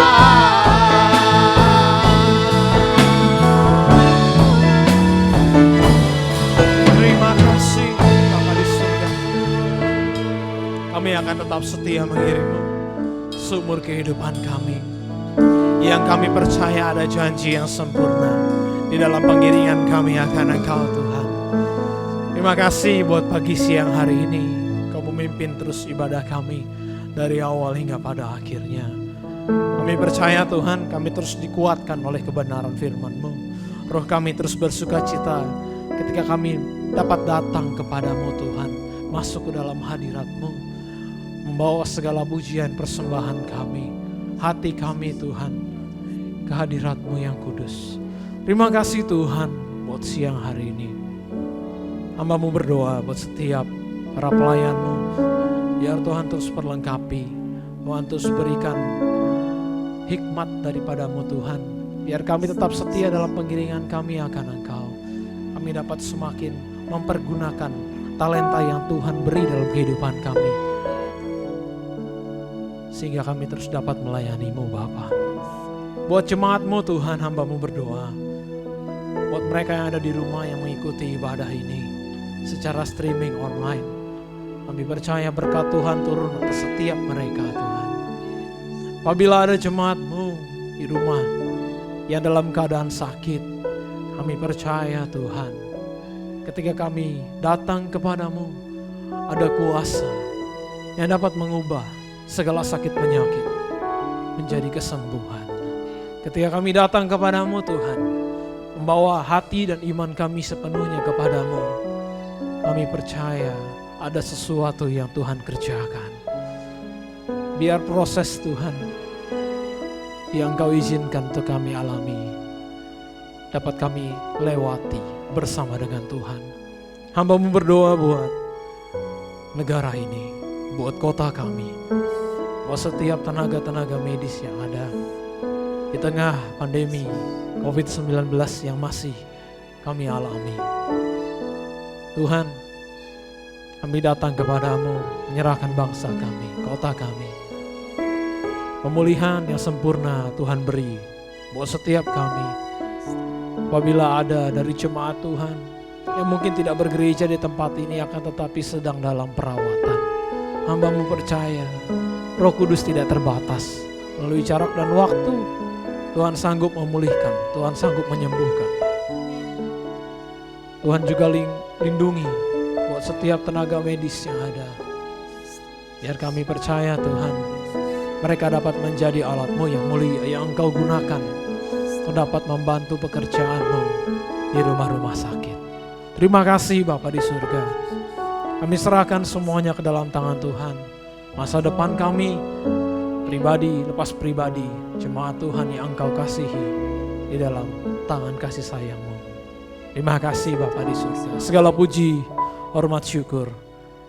Terima kasih Bapa di surga, kami akan tetap setia mengiring-Mu seumur kehidupan kami. Yang kami percaya ada janji yang sempurna di dalam pengiringan kami akan Engkau Tuhan. Terima kasih buat pagi siang hari ini, Kau memimpin terus ibadah kami dari awal hingga pada akhirnya. Kami percaya Tuhan, kami terus dikuatkan oleh kebenaran firman-Mu. Roh kami terus bersuka cita ketika kami dapat datang kepadamu Tuhan, masuk ke dalam hadirat-Mu, membawa segala pujian persembahan kami, hati kami Tuhan, ke hadirat-Mu yang kudus. Terima kasih Tuhan buat siang hari ini. Hamba-Mu berdoa buat setiap para pelayan-Mu, biar Tuhan terus perlengkapi, Tuhan terus berikan hikmat daripada-Mu Tuhan, biar kami tetap setia dalam pengiringan kami akan Engkau. Kami dapat semakin mempergunakan talenta yang Tuhan beri dalam kehidupan kami, sehingga kami terus dapat melayani-Mu Bapa. Buat jemaat-Mu Tuhan, hamba-Mu berdoa buat mereka yang ada di rumah yang mengikuti ibadah ini secara streaming online. Kami percaya berkat Tuhan turun atas setiap mereka Tuhan. Apabila ada jemaat-Mu di rumah yang dalam keadaan sakit, kami percaya Tuhan, ketika kami datang kepadamu, ada kuasa yang dapat mengubah segala sakit penyakit menjadi kesembuhan. Ketika kami datang kepadamu Tuhan, membawa hati dan iman kami sepenuhnya kepadamu, kami percaya ada sesuatu yang Tuhan kerjakan. Biar proses Tuhan yang Kau izinkan untuk kami alami, dapat kami lewati bersama dengan Tuhan. Hamba-Mu berdoa buat negara ini, buat kota kami, buat setiap tenaga-tenaga medis yang ada di tengah pandemi COVID-19 yang masih kami alami. Tuhan, kami datang kepadamu, menyerahkan bangsa kami, kota kami. Pemulihan yang sempurna Tuhan beri buat setiap kami. Apabila ada dari jemaat Tuhan yang mungkin tidak bergereja di tempat ini akan tetapi sedang dalam perawatan, hamba-Mu percaya Roh Kudus tidak terbatas. Melalui jarak dan waktu Tuhan sanggup memulihkan, Tuhan sanggup menyembuhkan. Tuhan juga lindungi buat setiap tenaga medis yang ada. Biar kami percaya Tuhan, mereka dapat menjadi alat-Mu yang mulia yang Engkau gunakan untuk dapat membantu pekerjaan-Mu di rumah-rumah sakit. Terima kasih Bapa di surga. Kami serahkan semuanya ke dalam tangan Tuhan. Masa depan kami, pribadi lepas pribadi, jemaat Tuhan yang Engkau kasihi di dalam tangan kasih sayang-Mu. Terima kasih Bapa di surga. Segala puji, hormat, syukur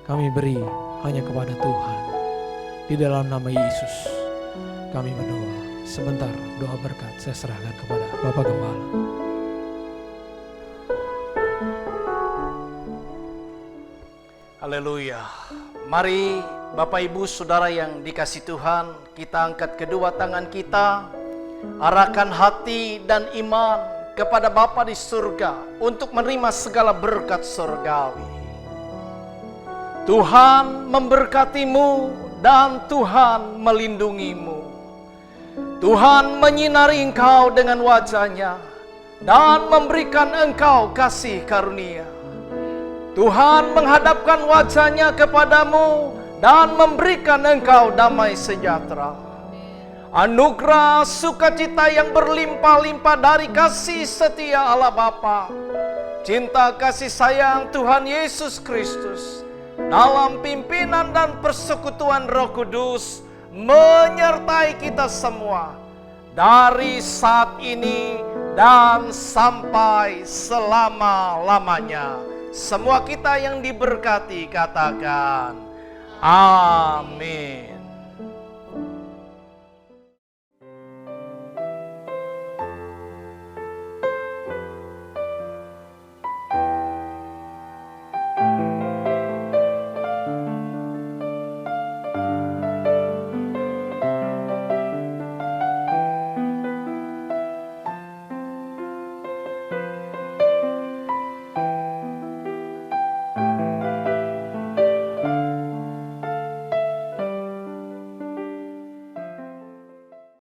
kami beri hanya kepada Tuhan. Di dalam nama Yesus kami berdoa. Sebentar doa berkat saya serahkan kepada Bapak Gembala. Haleluya. Mari Bapak Ibu Saudara yang dikasih Tuhan, kita angkat kedua tangan kita, arahkan hati dan iman kepada Bapa di surga untuk menerima segala berkat surgawi. Tuhan memberkatimu dan Tuhan melindungimu. Tuhan menyinari engkau dengan wajah-Nya dan memberikan engkau kasih karunia. Tuhan menghadapkan wajah-Nya kepadamu dan memberikan engkau damai sejahtera. Anugerah sukacita yang berlimpah-limpah dari kasih setia Allah Bapa, cinta kasih sayang Tuhan Yesus Kristus, dalam pimpinan dan persekutuan Roh Kudus menyertai kita semua dari saat ini dan sampai selama-lamanya. Semua kita yang diberkati katakan amin.